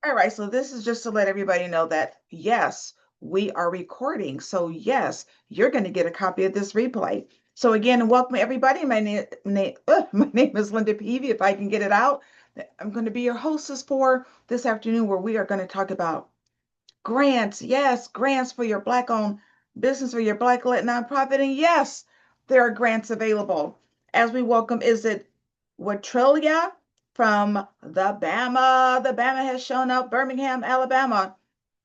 All right, so this is just to let everybody know that yes, we are recording. So yes, you're going to get a copy of this replay. So again, welcome everybody. My name is Linda Peavy. If I can get it out, I'm going to be your hostess for this afternoon, where we are going to talk about grants. Yes, grants for your Black-owned business or your Black-led nonprofit. And yes, there are grants available. As we welcome, is it Watrilia from the Bama? The Bama has shown up, Birmingham, Alabama.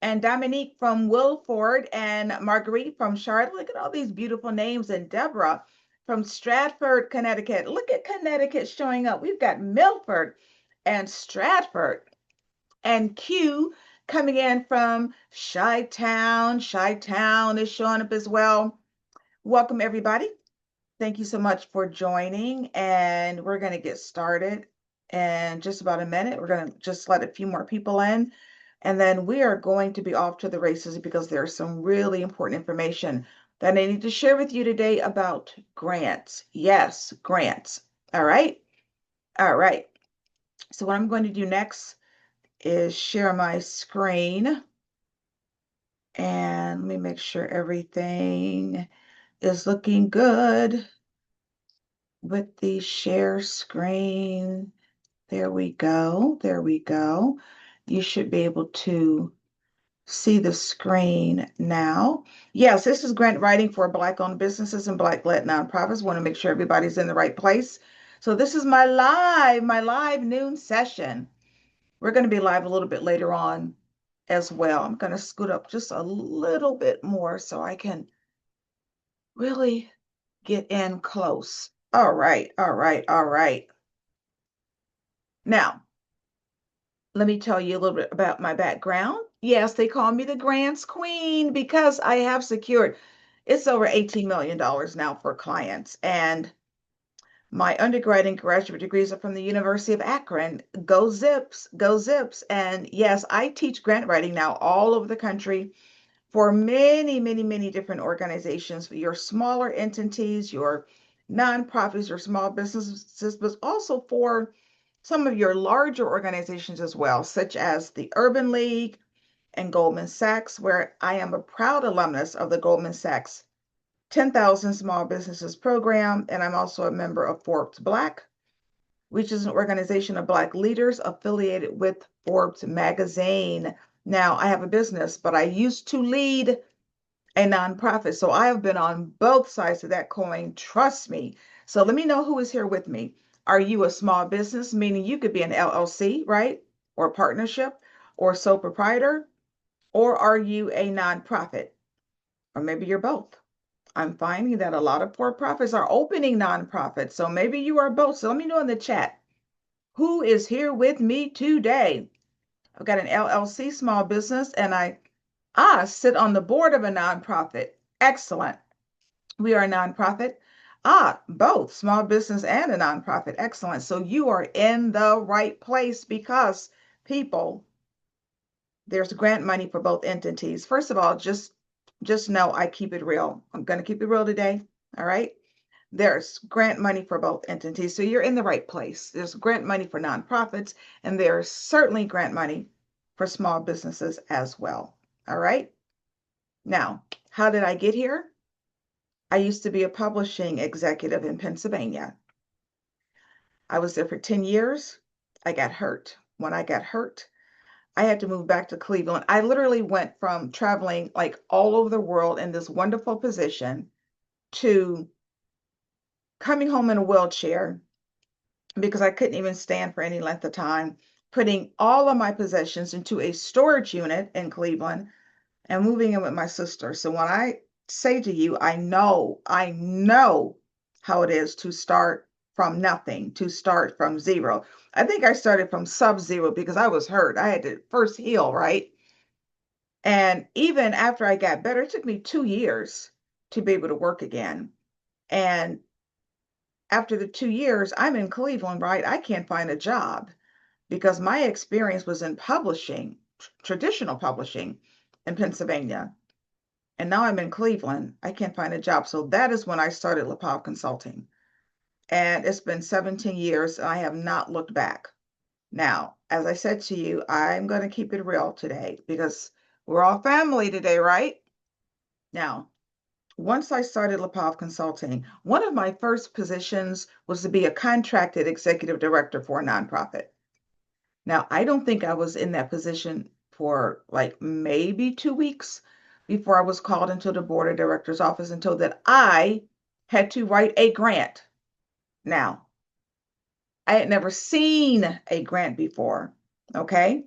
And Dominique from Wilford and Marguerite from Charlotte. Look at all these beautiful names. And Deborah from Stratford, Connecticut. Look at Connecticut showing up. We've got Milford and Stratford and Q coming in from Chi-Town. Chi-Town is showing up as well. Welcome, everybody. Thank you so much for joining. And we're going to get started in just about a minute. We're going to just let a few more people in. And then we are going to be off to the races because there's some really important information that I need to share with you today about grants. Yes, grants. All right. All right. So, what I'm going to do next is share my screen, and let me make sure everything is looking good with the share screen. There we go. There we go. You should be able to see the screen now. Yes, this is grant writing for Black-owned businesses and Black-led nonprofits. Want to make sure everybody's in the right place. So this is my live noon session. We're going to be live a little bit later on as well. I'm going to scoot up just a little bit more so I can really get in close. All right, all right, all right. Now, let me tell you a little bit about my background. Yes, they call me the Grants Queen because I have secured it's over $18 million now for clients. And my undergrad and graduate degrees are from the University of Akron. Go Zips, go Zips. And yes, I teach grant writing now all over the country for many, many, many different organizations, for your smaller entities, your nonprofits, your small businesses, but also for some of your larger organizations as well, such as the Urban League and Goldman Sachs, where I am a proud alumnus of the Goldman Sachs 10,000 Small Businesses Program, and I'm also a member of Forbes Black, which is an organization of Black leaders affiliated with Forbes magazine. Now, I have a business, but I used to lead a nonprofit. So I have been on both sides of that coin. Trust me. So let me know who is here with me. Are you a small business, meaning you could be an LLC, right? Or partnership or sole proprietor? Or are you a nonprofit? Or maybe you're both. I'm finding that a lot of for-profits are opening nonprofits. So maybe you are both. So let me know in the chat who is here with me today. I've got an LLC, small business, and I sit on the board of a nonprofit. Excellent. We are a nonprofit. Both small business and a nonprofit. Excellent. So you are in the right place because people, there's grant money for both entities. First of all, just know I keep it real. I'm going to keep it real today. All right. There's grant money for both entities. So you're in the right place. There's grant money for nonprofits, and there's certainly grant money for small businesses as well. All right. Now, how did I get here? I used to be a publishing executive in Pennsylvania. I was there for 10 years. I got hurt. When I got hurt, I had to move back to Cleveland. I literally went from traveling like all over the world in this wonderful position to coming home in a wheelchair because I couldn't even stand for any length of time, putting all of my possessions into a storage unit in Cleveland and moving in with my sister. So when I say to you, I know how it is to start from nothing, to start from zero. I think I started from sub-zero because I was hurt. I had to first heal, right? And even after I got better, it took me 2 years to be able to work again. And after the 2 years, I'm in Cleveland, right? I can't find a job because my experience was in publishing, traditional publishing in Pennsylvania. And now I'm in Cleveland. I can't find a job. So that is when I started LaPav Consulting. And it's been 17 years and I have not looked back. Now, as I said to you, I'm going to keep it real today because we're all family today, right? Now, once I started LaPav Consulting, one of my first positions was to be a contracted executive director for a nonprofit. Now, I don't think I was in that position for like maybe 2 weeks before I was called into the board of directors office and told that I had to write a grant. Now, I had never seen a grant before, okay?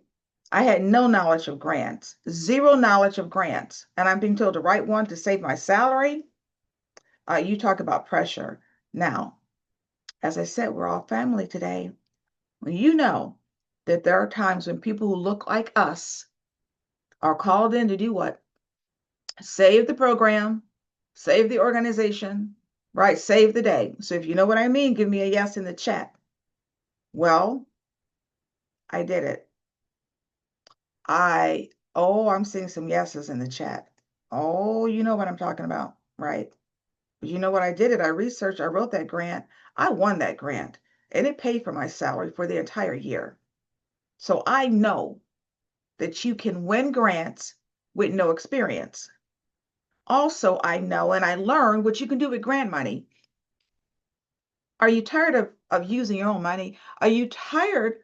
I had no knowledge of grants, zero knowledge of grants, and I'm being told to write one to save my salary. You talk about pressure. Now, as I said, we're all family today. When you know that there are times when people who look like us are called in to do what? Save the program, save the organization, right? Save the day. So if you know what I mean, give me a yes in the chat. Well, I did it. I'm seeing some yeses in the chat. Oh, you know what I'm talking about, right? You know what I did it. I researched, I wrote that grant. I won that grant and it paid for my salary for the entire year. So I know that you can win grants with no experience. Also, I know and I learned what you can do with grant money. Are you tired of using your own money? Are you tired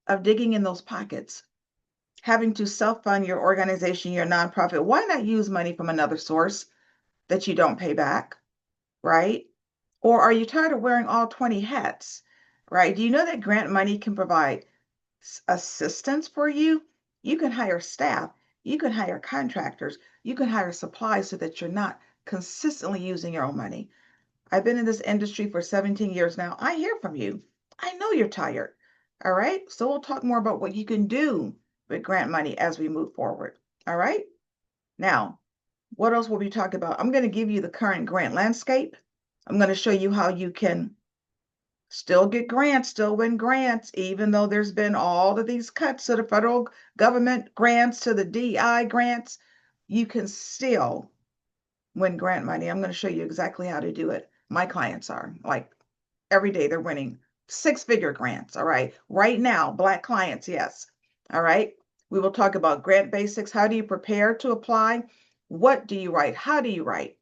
of digging in those pockets, having to self-fund your organization, your nonprofit? Why not use money from another source that you don't pay back, right? Or are you tired of wearing all 20 hats, right? Do you know that grant money can provide assistance for you? You can hire staff, you can hire contractors, you can hire supplies so that you're not consistently using your own money. I've been in this industry for 17 years now. I hear from you. I know you're tired. All right. So we'll talk more about what you can do with grant money as we move forward. All right. Now, what else will we talk about? I'm going to give you the current grant landscape. I'm going to show you how you can still get grants, still win grants, even though there's been all of these cuts to the federal government grants, to the DI grants. You can still win grant money. I'm going to show you exactly how to do it. My clients are like every day they're winning six-figure grants. All right. Right now, Black clients, yes. All right. We will talk about grant basics. How do you prepare to apply? What do you write? How do you write?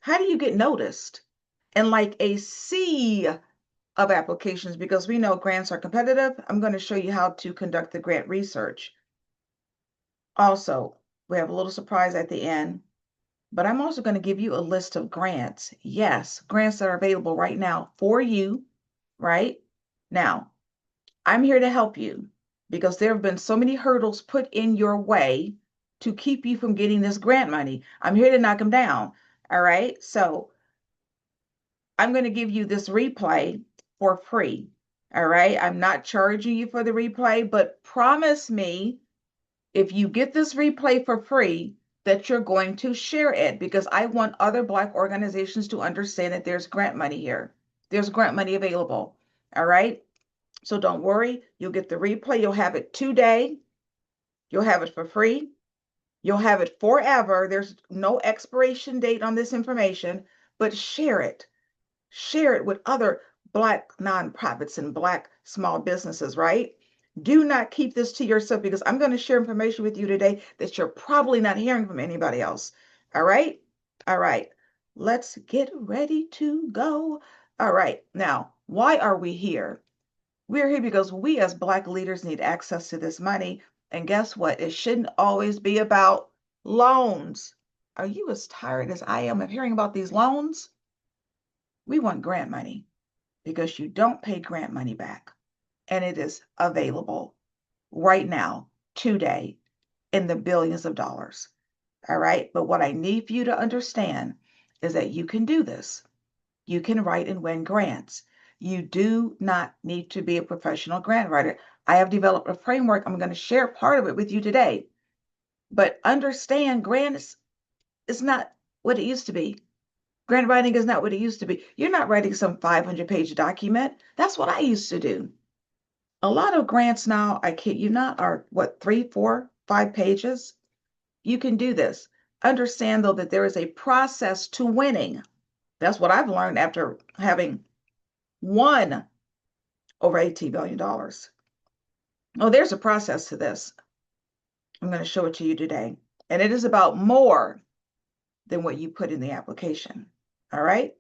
How do you get noticed? And like a sea of applications, because we know grants are competitive, I'm going to show you how to conduct the grant research. Also, we have a little surprise at the end. But I'm also going to give you a list of grants. Yes, grants that are available right now for you, right? Now, I'm here to help you because there have been so many hurdles put in your way to keep you from getting this grant money. I'm here to knock them down. All right. So I'm going to give you this replay for free. All right. I'm not charging you for the replay, but promise me if you get this replay for free, that you're going to share it because I want other Black organizations to understand that there's grant money here. There's grant money available. All right. So don't worry. You'll get the replay. You'll have it today. You'll have it for free. You'll have it forever. There's no expiration date on this information, but share it. Share it with other Black nonprofits and Black small businesses, right? Do not keep this to yourself because I'm going to share information with you today that you're probably not hearing from anybody else. All right? All right. Let's get ready to go. All right. Now, why are we here? We're here because we as Black leaders need access to this money. And guess what? It shouldn't always be about loans. Are you as tired as I am of hearing about these loans? We want grant money because you don't pay grant money back. And it is available right now, today, in the billions of dollars. All right. But what I need for you to understand is that you can do this. You can write and win grants. You do not need to be a professional grant writer. I have developed a framework. I'm going to share part of it with you today. But understand grants is not what it used to be. Grant writing is not what it used to be. You're not writing some 500-page document. That's what I used to do. A lot of grants now, I kid you not, are what, 3, 4, 5 pages? You can do this. Understand, though, that there is a process to winning. That's what I've learned after having won over $18 billion. Oh, there's a process to this. I'm going to show it to you today. And it is about more than what you put in the application. All right?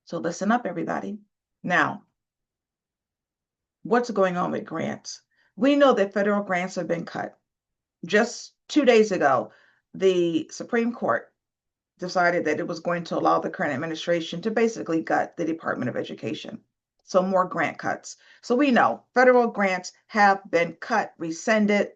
So listen up, everybody. Now, what's going on with grants? We know that federal grants have been cut. Just 2 days ago, the Supreme Court decided that it was going to allow the current administration to basically gut the Department of Education. So more grant cuts. So we know federal grants have been cut, rescinded,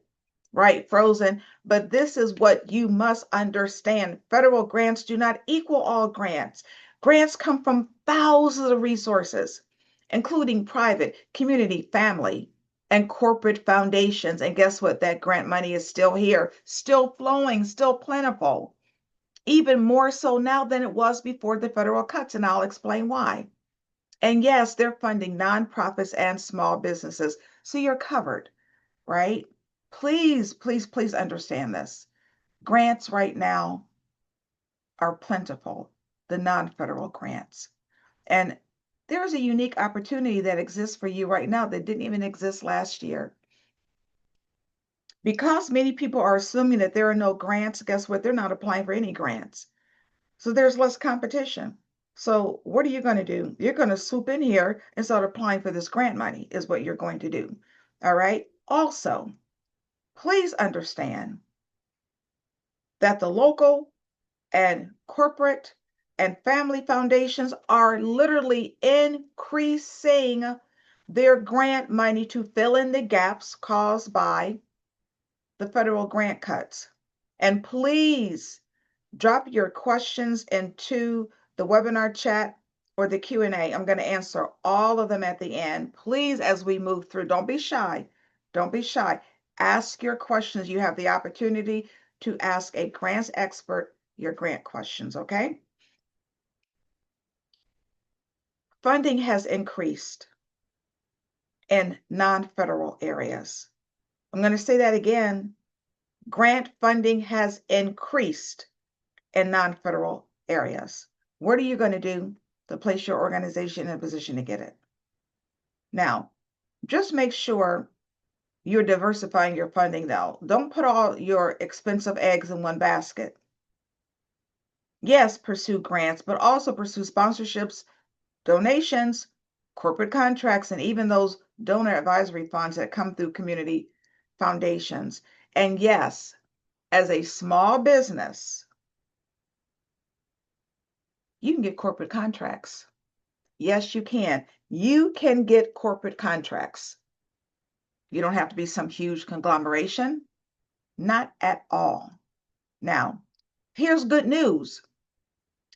right, frozen. But this is what you must understand. Federal grants do not equal all grants. Grants come from thousands of resources, including private, community, family, and corporate foundations. And guess what? That grant money is still here, still flowing, still plentiful, even more so now than it was before the federal cuts. And I'll explain why. And yes, they're funding nonprofits and small businesses. So you're covered, right? Please, please, please understand this. Grants right now are plentiful, the non-federal grants. And there's a unique opportunity that exists for you right now that didn't even exist last year. Because many people are assuming that there are no grants, guess what? They're not applying for any grants. So there's less competition. So what are you going to do? You're going to swoop in here and start applying for this grant money, is what you're going to do. All right. Also, please understand that the local and corporate and family foundations are literally increasing their grant money to fill in the gaps caused by the federal grant cuts. And please drop your questions into the webinar chat or the Q&A. I'm going to answer all of them at the end. Please, as we move through, don't be shy. Don't be shy. Ask your questions. You have the opportunity to ask a grants expert your grant questions, okay? Funding has increased in non-federal areas. I'm going to say that again. Grant funding has increased in non-federal areas. What are you going to do to place your organization in a position to get it? Now, just make sure you're diversifying your funding though. Don't put all your expensive eggs in one basket. Yes, pursue grants, but also pursue sponsorships, donations, corporate contracts, and even those donor advisory funds that come through community foundations. And yes, as a small business, you can get corporate contracts. Yes, you can. You can get corporate contracts. You don't have to be some huge conglomeration. Not at all. Now, here's good news.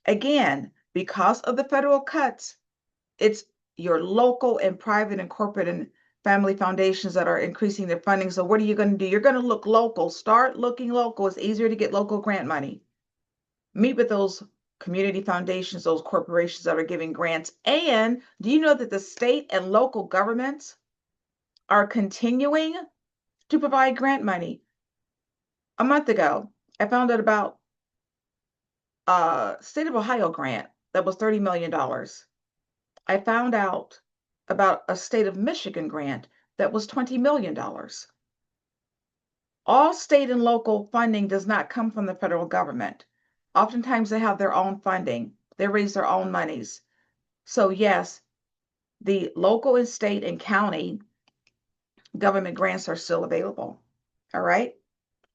Again, because of the federal cuts, it's your local and private and corporate and family foundations that are increasing their funding. So what are you going to do? You're going to look local. Start looking local. It's easier to get local grant money. Meet with those community foundations, those corporations that are giving grants. And do you know that the state and local governments are continuing to provide grant money? A month ago, I found out about a state of Ohio grant that was $30 million. I found out about a state of Michigan grant that was $20 million. All state and local funding does not come from the federal government. Oftentimes they have their own funding. They raise their own monies. So yes, the local and state and county government grants are still available. All right.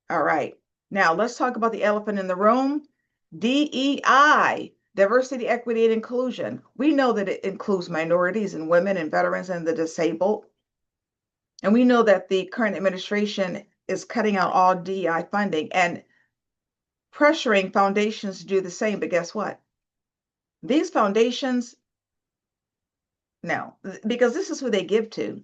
All right. Now let's talk about the elephant in the room. DEI, diversity, equity, and inclusion. We know that it includes minorities and women and veterans and the disabled. And we know that the current administration is cutting out all DEI funding and pressuring foundations to do the same. But guess what? These foundations, no, because this is who they give to.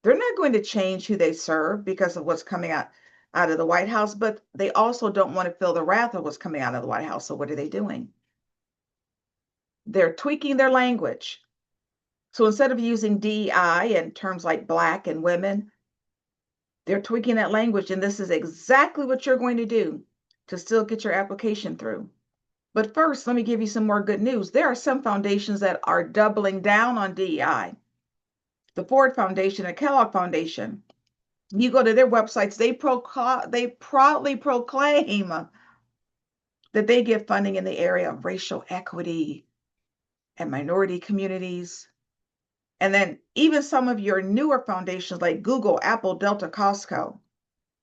They're not going to change who they serve because of what's coming out of the White House, but they also don't want to feel the wrath of what's coming out of the White House. So what are they doing? They're tweaking their language. So instead of using DEI and terms like Black and women, they're tweaking that language. And this is exactly what you're going to do to still get your application through. But first, let me give you some more good news. There are some foundations that are doubling down on DEI. The Ford Foundation and Kellogg Foundation You go to their websites, they proudly proclaim that they give funding in the area of racial equity and minority communities. And then even some of your newer foundations like Google, Apple, Delta, Costco,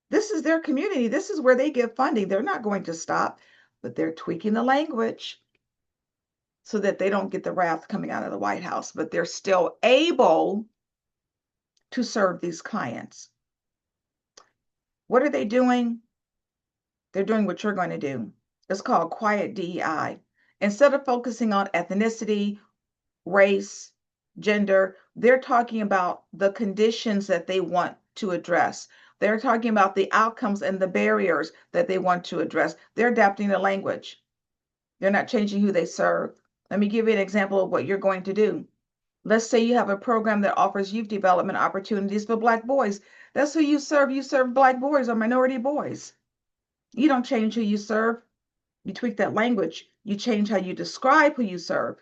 this is their community. This is where they give funding. They're not going to stop, but they're tweaking the language so that they don't get the wrath coming out of the White House, but they're still able to serve these clients. What are they doing? They're doing what you're going to do. It's called quiet DEI. Instead of focusing on ethnicity, race, gender, they're talking about the conditions that they want to address. They're talking about the outcomes and the barriers that they want to address. They're adapting the language. They're not changing who they serve. Let me give you an example of what you're going to do. Let's say you have a program that offers youth development opportunities for Black boys. That's who you serve. You serve Black boys or minority boys. You don't change who you serve. You tweak that language. You change how you describe who you serve.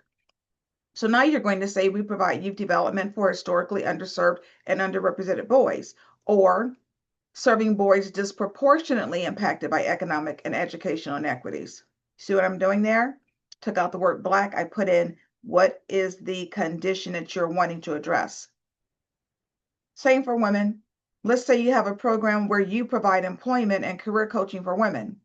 So now you're going to say we provide youth development for historically underserved and underrepresented boys, or serving boys disproportionately impacted by economic and educational inequities. See what I'm doing there? Took out the word Black. I put in what is the condition that you're wanting to address. Same for women. Let's say you have a program where you provide employment and career coaching for women.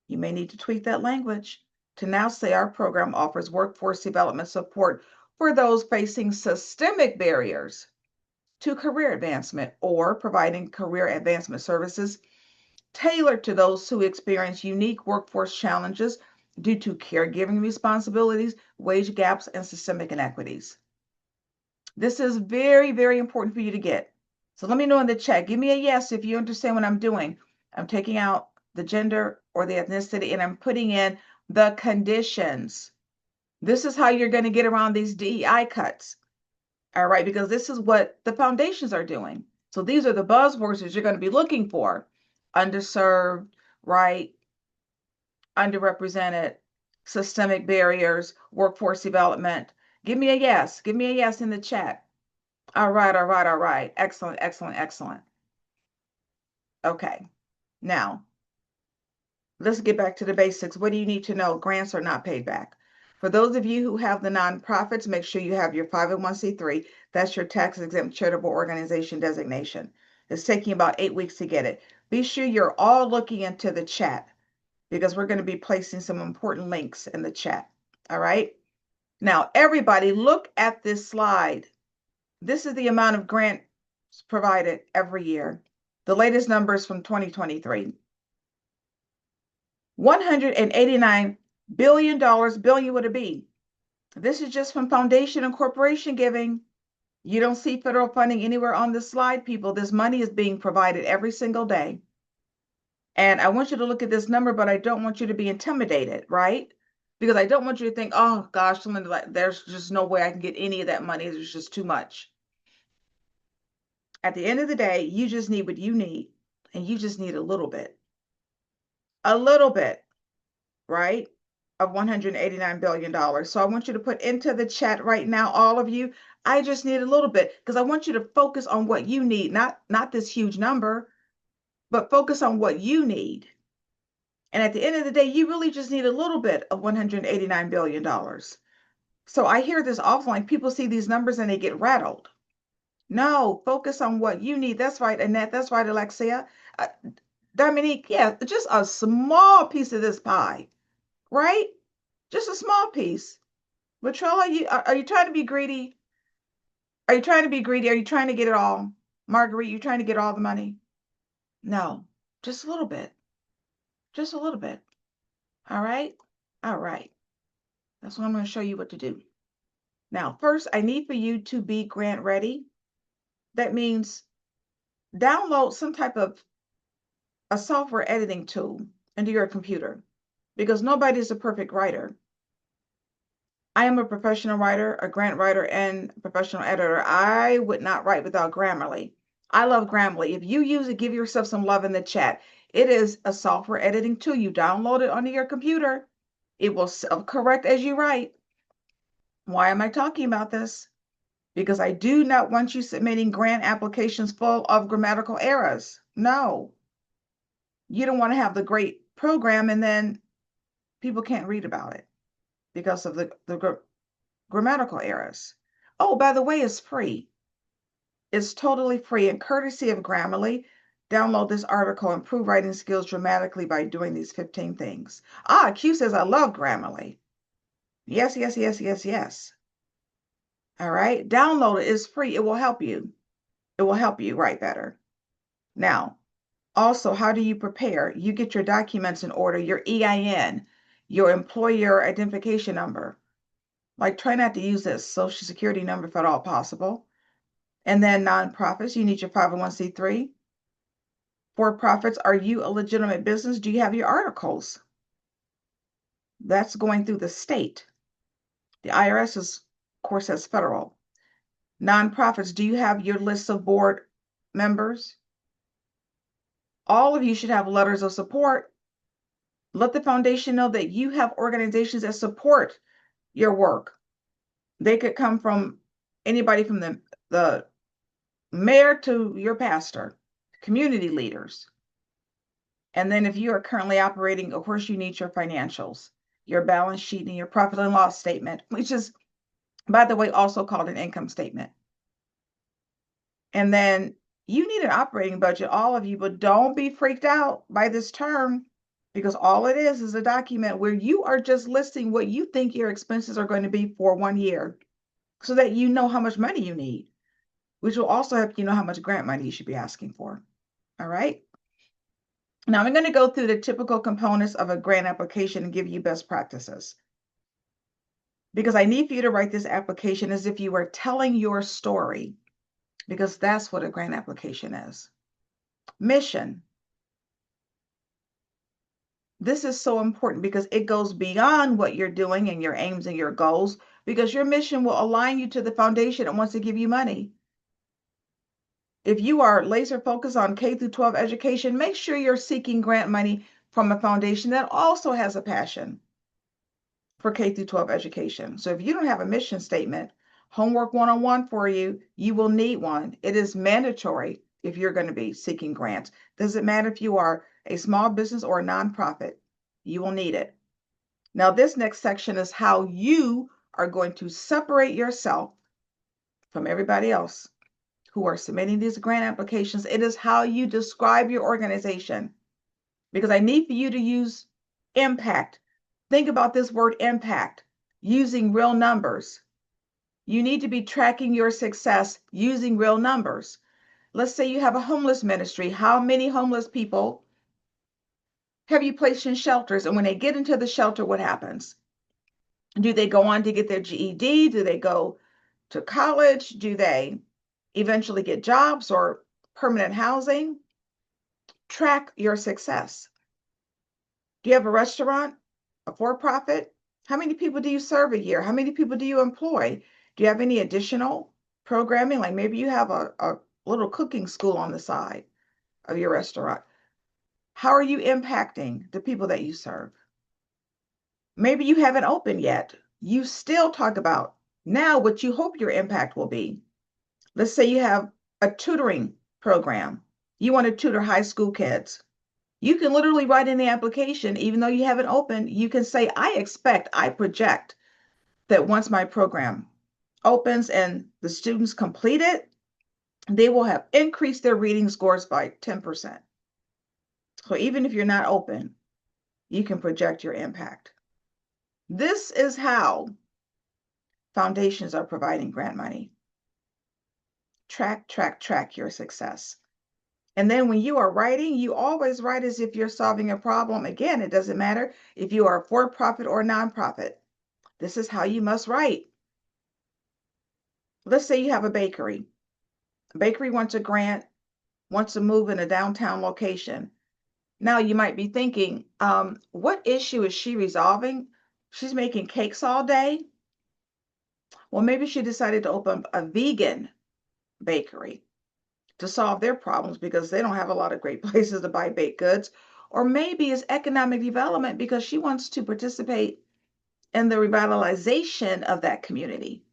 You may need to tweak that language to now say our program offers workforce development support for those facing systemic barriers to career advancement, or providing career advancement services tailored to those who experience unique workforce challenges due to caregiving responsibilities, wage gaps, and systemic inequities. This is very, very important for you to get. So let me know in the chat. Give me a yes if you understand what I'm doing. I'm taking out the gender or the ethnicity and I'm putting in the conditions. This is how you're going to get around these DEI cuts. All right, because this is what the foundations are doing. So these are the buzzwords that you're going to be looking for. Underserved, right? Underrepresented, systemic barriers, workforce development. Give me a yes. Give me a yes in the chat. All right, all right, all right. Excellent, excellent, excellent. Okay, now let's get back to the basics. What do you need to know? Grants are not paid back. For those of you who have the nonprofits, make sure you have your 501c3. That's your tax-exempt charitable organization designation. It's taking about 8 weeks to get it. Be sure you're all looking into the chat because we're going to be placing some important links in the chat. All right. Now, everybody, look at this slide. This is the amount of grants provided every year. The latest numbers from 2023. $189 billion, billion with a B. This is just from foundation and corporation giving. You don't see federal funding anywhere on this slide, people. This money is being provided every single day. And I want you to look at this number, but I don't want you to be intimidated, right? Because I don't want you to think, oh gosh, there's just no way I can get any of that money. There's just too much. At the end of the day, you just need what you need, and you just need a little bit, right? Of $189 billion. So I want you to put into the chat right now, all of you, I just need a little bit, because I want you to focus on what you need, not this huge number, but focus on what you need. And at the end of the day, you really just need a little bit of $189 billion. So I hear this often, like people see these numbers and they get rattled. No, focus on what you need. That's right, Annette. That's right, Alexia. Uh, Dominique, yeah, just a small piece of this pie, right? Just a small piece. Latrell, are you trying to be greedy? Are you trying to be greedy? Are you trying to get it all? Marguerite, you trying to get all the money? No, just a little bit. Just a little bit. All right? All right. That's what I'm going to show you what to do. Now, first, I need for you to be grant ready. That means download some type of a software editing tool into your computer, because nobody's a perfect writer. I am a professional writer, a grant writer, and a professional editor. I would not write without Grammarly. I love Grammarly. If you use it, give yourself some love in the chat. It is a software editing tool. You download it onto your computer. It will self-correct as you write. Why am I talking about this? because I do not want you submitting grant applications full of grammatical errors. No, you don't want to have the great program and then people can't read about it because of the grammatical errors. Oh, by the way, it's free. It's totally free and courtesy of Grammarly. Download this article, improve writing skills dramatically by doing these 15 things. Ah, Q says, I love Grammarly. Yes, yes, yes, yes, yes. All right, download it. It's free. It will help you. It will help you write better. Now, also, how do you prepare? You get your documents in order, your EIN, your employer identification number. Like, try not to use this social security number if at all possible. And then nonprofits, you need your 501c3. For-profits, are you a legitimate business? Do you have your articles? That's going through the state. The IRS is, of course, has federal. Nonprofits, do you have your list of board members? All of you should have letters of support. Let the foundation know that you have organizations that support your work. They could come from anybody from the mayor to your pastor, community leaders. And then if you are currently operating, of course, you need your financials, your balance sheet, and your profit and loss statement, which is, by the way, also called an income statement. And then you need an operating budget, all of you, but don't be freaked out by this term, because all it is a document where you are just listing what you think your expenses are going to be for 1 year so that you know how much money you need, which will also help you know how much grant money you should be asking for. All right. Now I'm going to go through the typical components of a grant application and give you best practices, because I need for you to write this application as if you were telling your story, because that's what a grant application is. Mission. This is so important because it goes beyond what you're doing and your aims and your goals, because your mission will align you to the foundation that wants to give you money. If you are laser focused on K through 12 education, make sure you're seeking grant money from a foundation that also has a passion for K through 12 education. So if you don't have a mission statement, homework 101 for you, you will need one. It is mandatory if you're going to be seeking grants. Doesn't matter if you are a small business or a nonprofit, you will need it. Now, this next section is how you are going to separate yourself from everybody else who are submitting these grant applications. It is how you describe your organization, because I need for you to use impact. Think about this word impact, using real numbers. You need to be tracking your success using real numbers. Let's say you have a homeless ministry. How many homeless people have you placed in shelters? And when they get into the shelter, what happens? Do they go on to get their GED? Do they go to college? Do they eventually get jobs or permanent housing? Track your success. Do you have a restaurant, a for-profit? How many people do you serve a year? How many people do you employ? Do you have any additional programming? Like maybe you have a little cooking school on the side of your restaurant. How are you impacting the people that you serve? Maybe you haven't opened yet. You still talk about now what you hope your impact will be. Let's say you have a tutoring program. You want to tutor high school kids. You can literally write in the application, even though you haven't opened, you can say, I project that once my program opens and the students complete it, they will have increased their reading scores by 10%. So even if you're not open, you can project your impact. This is how foundations are providing grant money. Track your success. And then when you are writing, you always write as if you're solving a problem. Again, it doesn't matter if you are for-profit or nonprofit. This is how you must write. Let's say you have a bakery. A bakery wants a grant, wants to move in a downtown location. Now you might be thinking, what issue is she resolving? She's making cakes all day. Well, maybe she decided to open a vegan bakery to solve their problems because they don't have a lot of great places to buy baked goods. Or maybe it's economic development because she wants to participate in the revitalization of that community.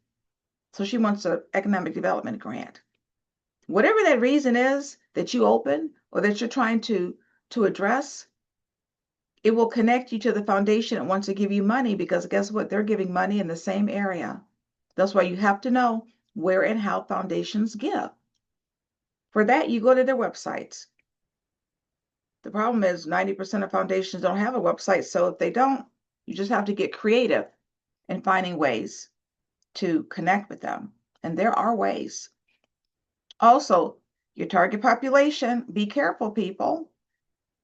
So she wants an economic development grant. Whatever that reason is that you open or that you're trying to address, it will connect you to the foundation that wants to give you money, because guess what? They're giving money in the same area. That's why you have to know where and how foundations give. For that, you go to their websites. The problem is 90% of foundations don't have a website. So if they don't, you just have to get creative in finding ways to connect with them. And there are ways. Also, your target population, be careful, people.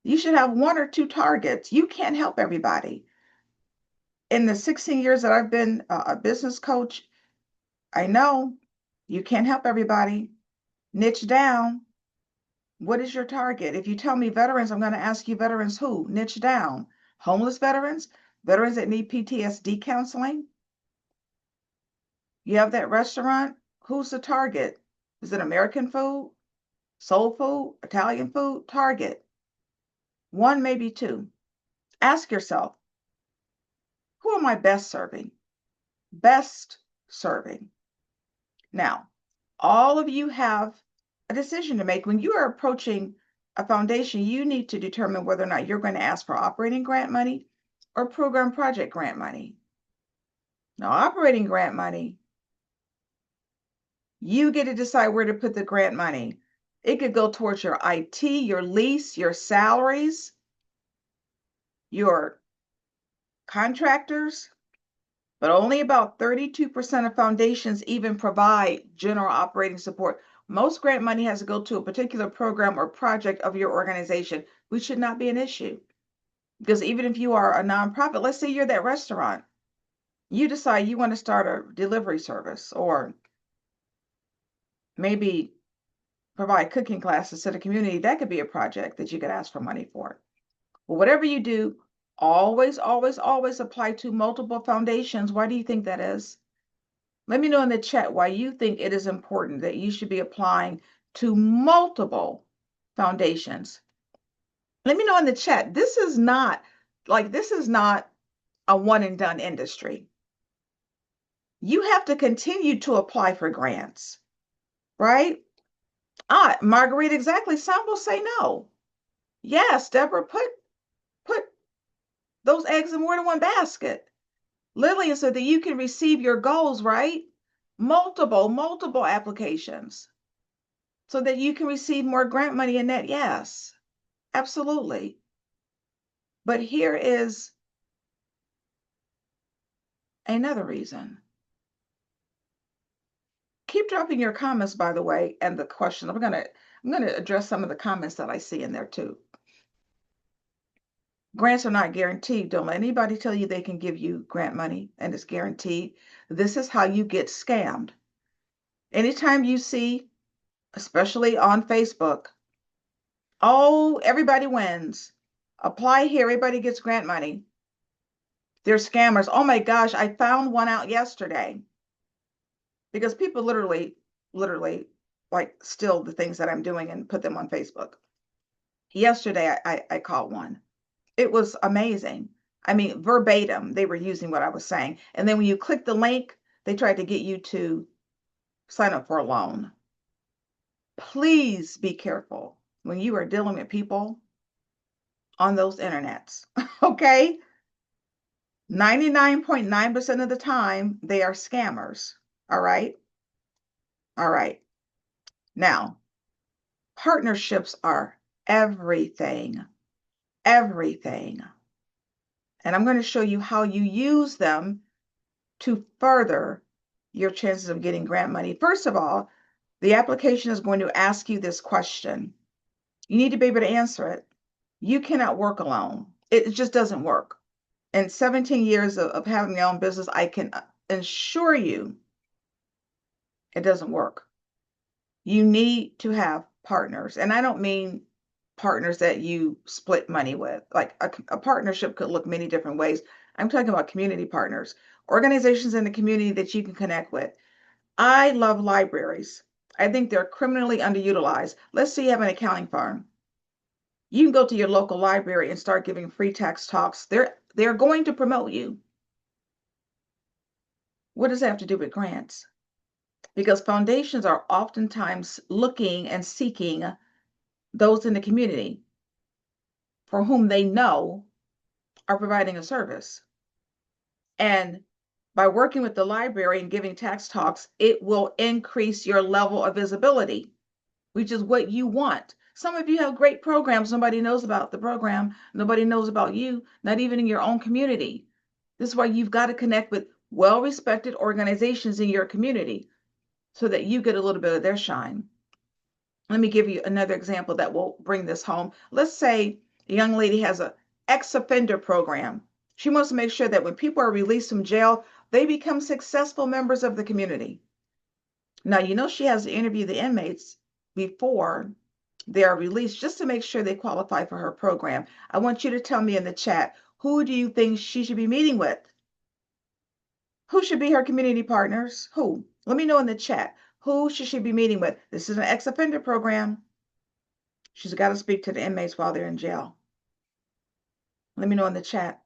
You should have one or two targets. You can't help everybody. In the 16 years that I've been a business coach, I know you can't help everybody. Niche down. What is your target? If you tell me veterans, I'm going to ask you veterans who? Niche down. Homeless veterans? Veterans that need PTSD counseling? You have that restaurant? Who's the target? Is it American food? Soul food? Italian food? Target. One, maybe two. Ask yourself, who am I best serving? Best serving. Now, all of you have a decision to make. When you are approaching a foundation, you need to determine whether or not you're going to ask for operating grant money or program project grant money. Now, operating grant money, you get to decide where to put the grant money. It could go towards your IT, your lease, your salaries, your contractors, but only about 32% of foundations even provide general operating support. Most grant money has to go to a particular program or project of your organization, which should not be an issue. Because even if you are a nonprofit, let's say you're that restaurant, you decide you want to start a delivery service or maybe provide cooking classes to the community, that could be a project that you could ask for money for. But whatever you do, always, always, always apply to multiple foundations. Why do you think that is? Let me know in the chat why you think it is important that you should be applying to multiple foundations. Let me know in the chat. This is not a one and done industry. You have to continue to apply for grants, right? Marguerite, exactly. Some will say no. Yes, Deborah, put those eggs in more than one basket. Lillian, so that you can receive your goals, right? Multiple applications so that you can receive more grant money in that. Yes, absolutely. But here is another reason. Keep dropping your comments, by the way, and the question. I'm gonna address some of the comments that I see in there too. Grants are not guaranteed. Don't let anybody tell you they can give you grant money and it's guaranteed. This is how you get scammed. Anytime you see, especially on Facebook, oh, everybody wins. Apply here, everybody gets grant money. They're scammers. Oh my gosh, I found one out yesterday. Because people literally like steal the things that I'm doing and put them on Facebook. Yesterday, I caught one. It was amazing. I mean, verbatim, they were using what I was saying. And then when you click the link, they tried to get you to sign up for a loan. Please be careful when you are dealing with people on those internets, okay? 99.9% of the time, they are scammers, all right? All right. Now, partnerships are everything, everything. And I'm going to show you how you use them to further your chances of getting grant money. First of all, the application is going to ask you this question. You need to be able to answer it. You cannot work alone. It just doesn't work. In 17 years of having my own business, I can assure you it doesn't work. You need to have partners. And I don't mean partners that you split money with. Like a partnership could look many different ways. I'm talking about community partners, organizations in the community that you can connect with. I love libraries. I think they're criminally underutilized. Let's say you have an accounting firm. You can go to your local library and start giving free tax talks. They're going to promote you. What does that have to do with grants? because foundations are oftentimes looking and seeking those in the community for whom they know are providing a service. And by working with the library and giving tax talks, it will increase your level of visibility, which is what you want. Some of you have great programs. Nobody knows about the program. Nobody knows about you, not even in your own community. This is why you've got to connect with well-respected organizations in your community so that you get a little bit of their shine. Let me give you another example that will bring this home. Let's say a young lady has an ex-offender program. She wants to make sure that when people are released from jail, they become successful members of the community. Now, you know she has to interview the inmates before they are released just to make sure they qualify for her program. I want you to tell me in the chat, who do you think she should be meeting with? Who should be her community partners? Who? Let me know in the chat. Who should she be meeting with? This is an ex-offender program. She's got to speak to the inmates while they're in jail. Let me know in the chat.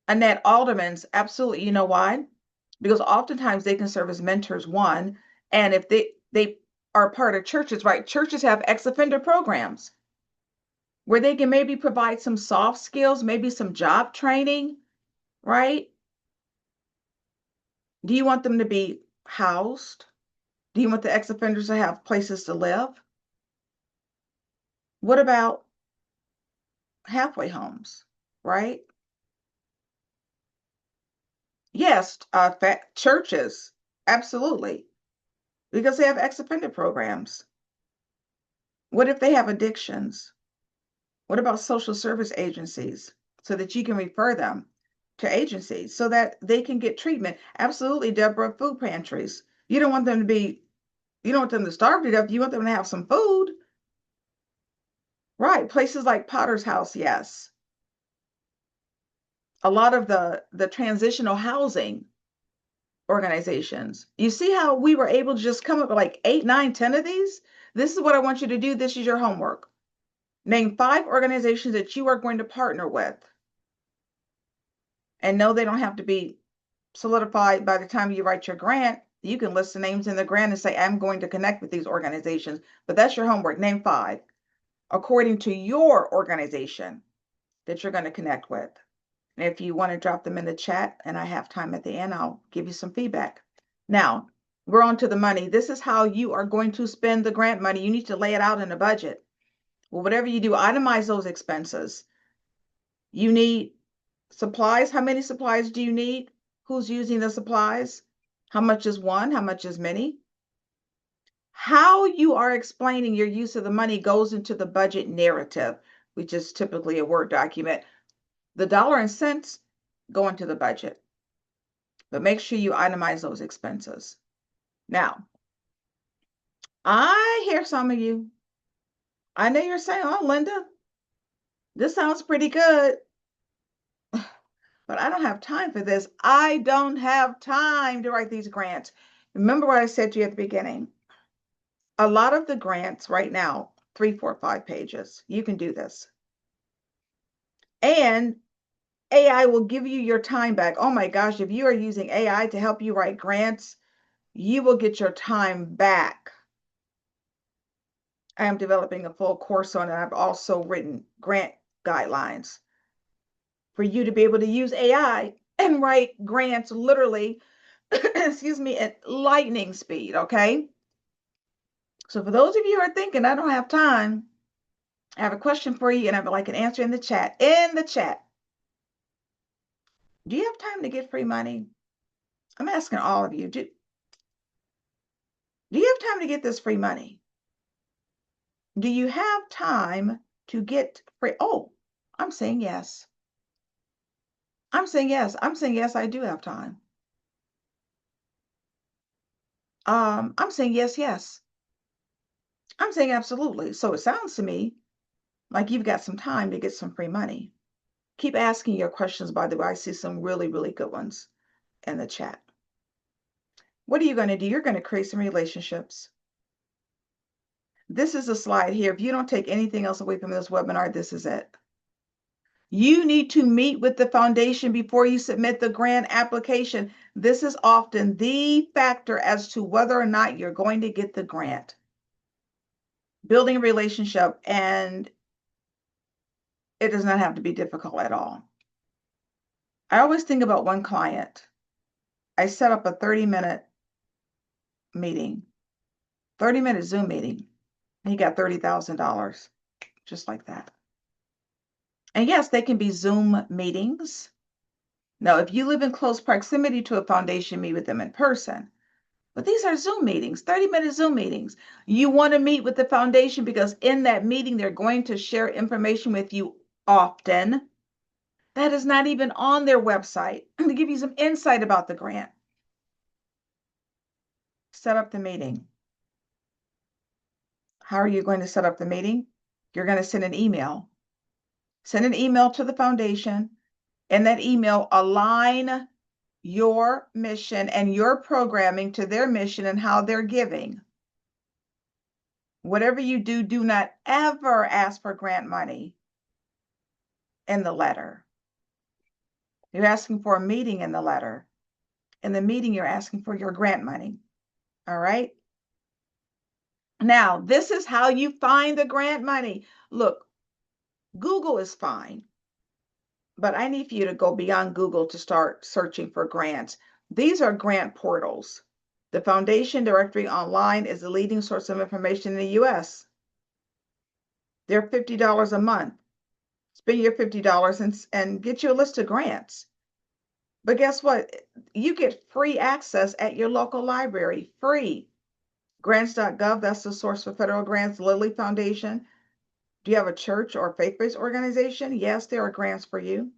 Annette Alderman's, absolutely. You know why? Because oftentimes they can serve as mentors, one, and if they are part of churches, right? Churches have ex-offender programs where they can maybe provide some soft skills, maybe some job training, right? Do you want them to be housed? Do you want the ex-offenders to have places to live? What about halfway homes, right? Yes, churches, absolutely, because they have ex-offender programs. What if they have addictions? What about social service agencies so that you can refer them to agencies so that they can get treatment? Absolutely, Deborah, food pantries. You don't want them to be, you don't want them to starve to death. You want them to have some food. Right, places like Potter's House, yes. A lot of the transitional housing organizations. You see how we were able to just come up with like 8, 9, 10 of these? This is what I want you to do. This is your homework. Name 5 organizations that you are going to partner with. And no, they don't have to be solidified by the time you write your grant. You can list the names in the grant and say, I'm going to connect with these organizations. But that's your homework. Name 5 according to your organization that you're going to connect with. And if you want to drop them in the chat and I have time at the end, I'll give you some feedback. Now, we're on to the money. This is how you are going to spend the grant money. You need to lay it out in a budget. Well, whatever you do, itemize those expenses. You need supplies. How many supplies do you need? Who's using the supplies? How much is one? How much is many? How you are explaining your use of the money goes into the budget narrative, which is typically a Word document. The dollar and cents go into the budget, but make sure you itemize those expenses. Now, I hear some of you. I know you're saying, oh, Linda, this sounds pretty good, but I don't have time for this. I don't have time to write these grants. Remember what I said to you at the beginning. A lot of the grants right now, 3, 4, 5 pages. You can do this. And AI will give you your time back. Oh my gosh, if you are using AI to help you write grants, you will get your time back. I am developing a full course on it. I've also written grant guidelines for you to be able to use AI and write grants literally, excuse me, at lightning speed, okay? So for those of you who are thinking, I don't have time, I have a question for you and I would like an answer in the chat. In the chat. Do you have time to get free money? I'm asking all of you. Do you have time to get this free money? Do you have time to get free? Oh, I'm saying yes. I'm saying yes. I'm saying yes, I do have time. I'm saying yes, yes. I'm saying absolutely. So it sounds to me like you've got some time to get some free money. Keep asking your questions, by the way. I see some really, really good ones in the chat. What are you going to do? You're going to create some relationships. This is a slide here. If you don't take anything else away from this webinar, this is it. You need to meet with the foundation before you submit the grant application. This is often the factor as to whether or not you're going to get the grant. Building a relationship, and it does not have to be difficult at all. I always think about one client. I set up a 30-minute meeting, 30-minute Zoom meeting. And he got $30,000 just like that. And yes, they can be Zoom meetings. Now, if you live in close proximity to a foundation, meet with them in person. But these are Zoom meetings, 30-minute Zoom meetings. You want to meet with the foundation because in that meeting, they're going to share information with you often that is not even on their website to give you some insight about the grant. Set up the meeting. How are you going to set up the meeting? You're going to send an email. Send an email to the foundation. In that email, align your mission and your programming to their mission and how they're giving. Whatever you do, do not ever ask for grant money in the letter. You're asking for a meeting in the letter. In the meeting, you're asking for your grant money. All right? Now, this is how you find the grant money. Look, Google is fine, but I need for you to go beyond Google to start searching for grants. These are grant portals. The Foundation Directory Online is the leading source of information in the U.S. They're $50 a month. Spend your $50 and get you a list of grants. But guess what? You get free access at your local library, free. Grants.gov, that's the source for federal grants. Lilly Foundation. Do you have a church or faith-based organization? Yes, there are grants for you.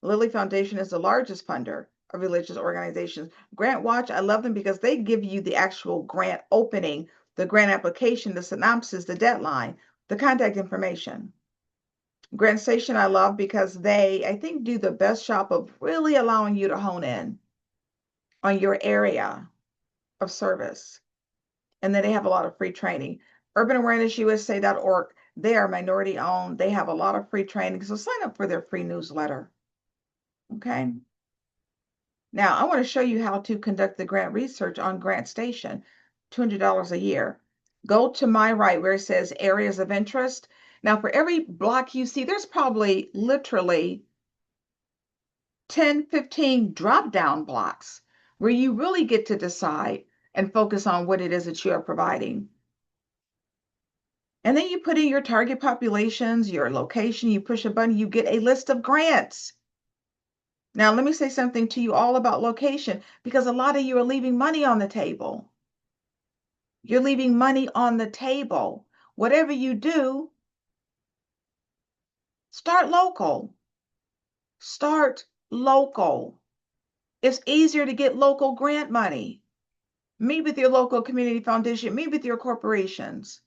Lilly Foundation is the largest funder of religious organizations. Grant Watch, I love them because they give you the actual grant opening, the grant application, the synopsis, the deadline, the contact information. Grant Station, I love because they, I think, do the best job of really allowing you to hone in on your area of service. And then they have a lot of free training. UrbanAwarenessUSA.org, they are minority owned. They have a lot of free training. So sign up for their free newsletter. Okay. Now, I want to show you how to conduct the grant research on Grant Station, $200 a year. Go to my right where it says areas of interest. Now, for every block you see, there's probably literally 10, 15 drop-down blocks where you really get to decide and focus on what it is that you are providing. And then you put in your target populations, your location, you push a button, you get a list of grants. Now, let me say something to you all about location, because a lot of you are leaving money on the table. You're leaving money on the table. Whatever you do, start local. Start local. It's easier to get local grant money. Meet with your local community foundation, meet with your corporations.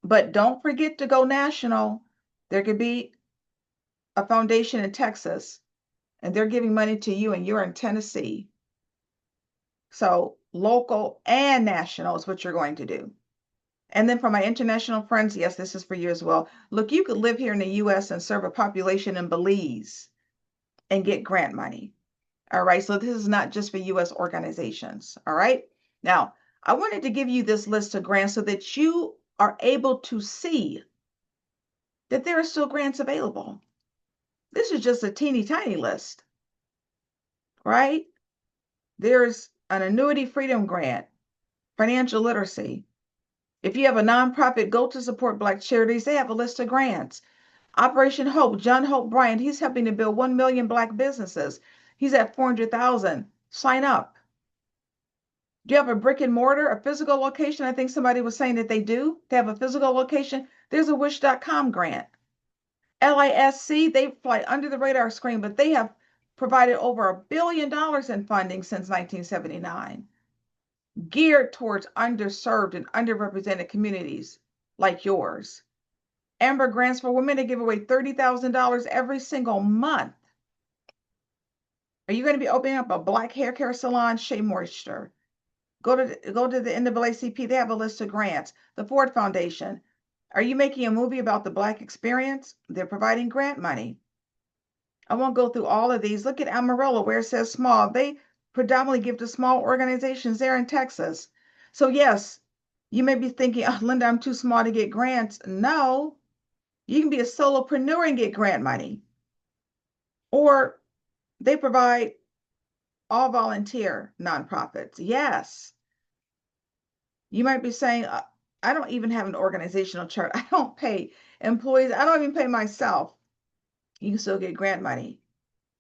But don't forget to go national. There could be a foundation in Texas, and they're giving money to you, and you're in Tennessee. So local and national is what you're going to do. And then for my international friends, yes, this is for you as well. Look, you could live here in the U.S. and serve a population in Belize and get grant money. All right, so this is not just for U.S. organizations. All right. Now, I wanted to give you this list of grants so that you are able to see that there are still grants available. This is just a teeny tiny list, right? There's an annuity freedom grant, financial literacy. If you have a nonprofit, go to support Black charities. They have a list of grants. Operation Hope, John Hope Bryant, he's helping to build 1 million Black businesses. He's at 400,000. Sign up. Do you have a brick and mortar, a physical location? I think somebody was saying that they do. They have a physical location. There's a wish.com grant. LISC, they fly under the radar screen, but they have provided over $1 billion in funding since 1979, geared towards underserved and underrepresented communities like yours. Amber Grants for Women, they give away $30,000 every single month. Are you going to be opening up a Black hair care salon? Shea Moisture. Go to the NAACP. They have a list of grants. The Ford Foundation. Are you making a movie about the Black experience? They're providing grant money. I won't go through all of these. Look at Amarillo where it says small. They predominantly give to small organizations there in Texas. So yes, you may be thinking, oh, Linda, I'm too small to get grants. No, you can be a solopreneur and get grant money. Or they provide all volunteer nonprofits. Yes. You might be saying, I don't even have an organizational chart. I don't pay employees. I don't even pay myself. You can still get grant money,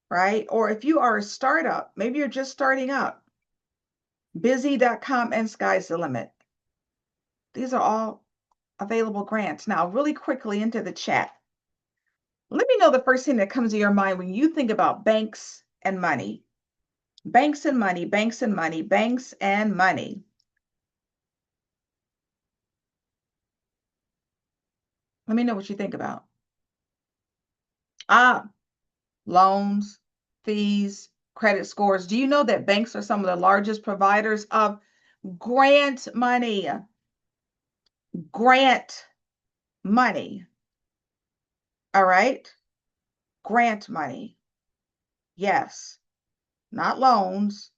right? Or if you are a startup, maybe you're just starting up, busy.com and sky's the limit. These are all available grants. Now, really quickly into the chat. Let me know the first thing that comes to your mind when you think about banks and money. Banks and money, banks and money, banks and money. Let me know what you think about. Loans, fees, credit scores. Do you know that banks are some of the largest providers of grant money? Grant money. All right? Grant money. Yes, not loans,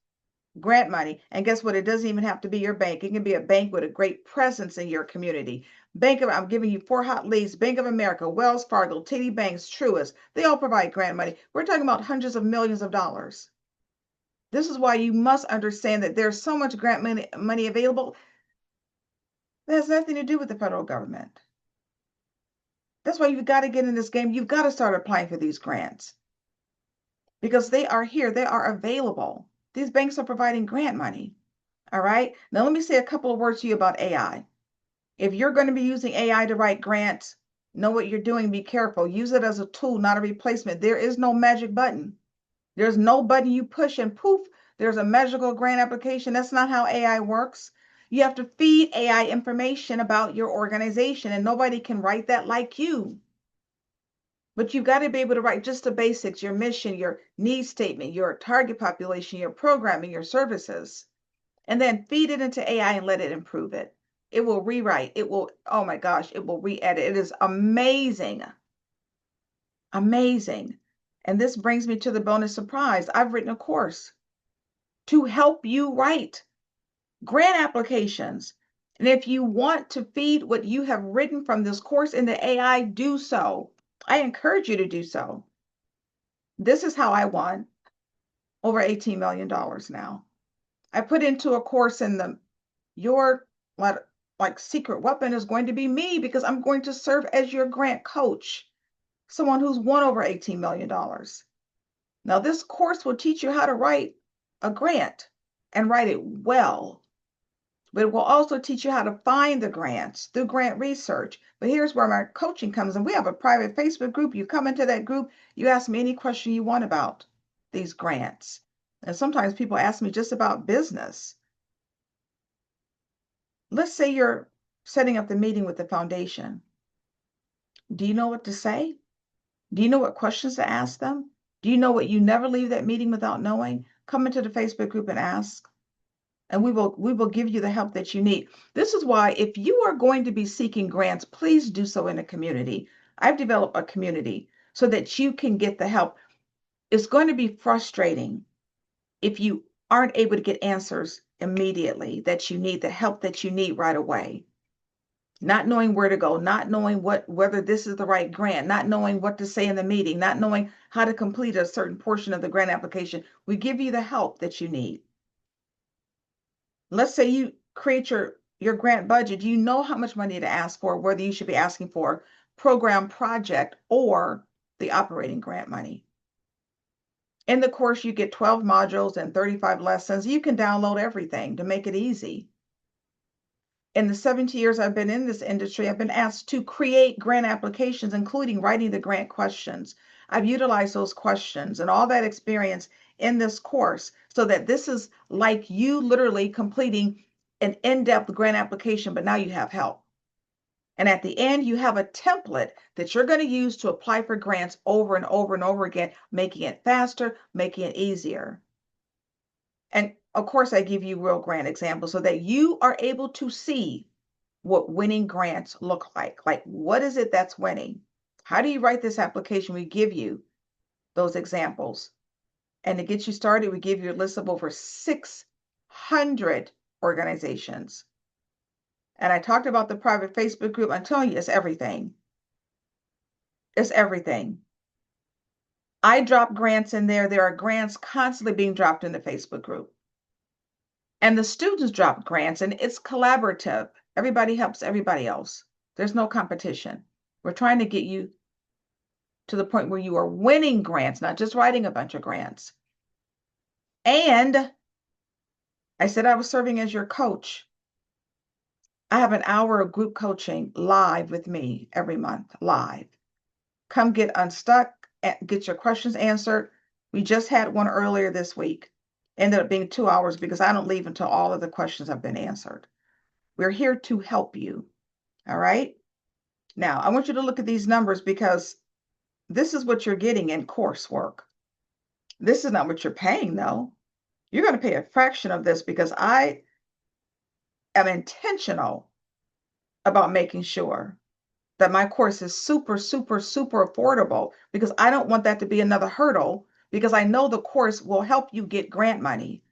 grant money. And guess what? It doesn't even have to be your bank. It can be a bank with a great presence in your community. I'm giving you four hot leads. Bank of America, Wells Fargo, TD Banks, Truist. They all provide grant money. We're talking about hundreds of millions of dollars. This is why you must understand that there's so much grant money available that has nothing to do with the federal government. That's why you've got to get in this game. You've got to start applying for these grants because they are here. They are available. These banks are providing grant money. All right. Now, let me say a couple of words to you about AI. If you're going to be using AI to write grants, know what you're doing. Be careful. Use it as a tool, not a replacement. There is no magic button. There's no button you push and poof, there's a magical grant application. That's not how AI works. You have to feed AI information about your organization, and nobody can write that like you. But you've got to be able to write just the basics, your mission, your need statement, your target population, your programming, your services, and then feed it into AI and let it improve it. It will rewrite. It will, oh my gosh, it will re-edit. It is amazing. Amazing. And this brings me to the bonus surprise. I've written a course to help you write grant applications. And if you want to feed what you have written from this course into AI, do so. I encourage you to do so. This is how I won over $18 million now. I put into a course in your like secret weapon is going to be me because I'm going to serve as your grant coach, someone who's won over $18 million. Now, this course will teach you how to write a grant and write it well. But it will also teach you how to find the grants through grant research. But here's where my coaching comes in. We have a private Facebook group. You come into that group, you ask me any question you want about these grants. And sometimes people ask me just about business. Let's say you're setting up the meeting with the foundation. Do you know what to say? Do you know what questions to ask them? Do you know what you never leave that meeting without knowing? Come into the Facebook group and ask. And we will give you the help that you need. This is why if you are going to be seeking grants, please do so in a community. I've developed a community so that you can get the help. It's going to be frustrating if you aren't able to get answers immediately that you need, the help that you need right away. Not knowing where to go, not knowing whether this is the right grant, not knowing what to say in the meeting, not knowing how to complete a certain portion of the grant application. We give you the help that you need. Let's say you create your grant budget. You know how much money to ask for, whether you should be asking for program project or the operating grant money. In the course, you get 12 modules and 35 lessons. You can download everything to make it easy. In the 70 years I've been in this industry, I've been asked to create grant applications, including writing the grant questions. I've utilized those questions and all that experience in this course so that this is like you literally completing an in-depth grant application, but now you have help. And at the end, you have a template that you're going to use to apply for grants over and over and over again, making it faster, making it easier. And of course, I give you real grant examples so that you are able to see what winning grants look like. Like, what is it that's winning? How do you write this application? We give you those examples. And to get you started, we give you a list of over 600 organizations. And I talked about the private Facebook group. I'm telling you, it's everything. It's everything. I drop grants in there. There are grants constantly being dropped in the Facebook group. And the students drop grants, and it's collaborative. Everybody helps everybody else. There's no competition. We're trying to get you to the point where you are winning grants, not just writing a bunch of grants. And I said I was serving as your coach. I have an hour of group coaching live with me every month, live. Come get unstuck, get your questions answered. We just had one earlier this week. Ended up being 2 hours because I don't leave until all of the questions have been answered. We're here to help you. All right. Now, I want you to look at these numbers because this is what you're getting in coursework. This is not what you're paying, though. You're going to pay a fraction of this because I am intentional about making sure that my course is super, super, super affordable because I don't want that to be another hurdle because I know the course will help you get grant money.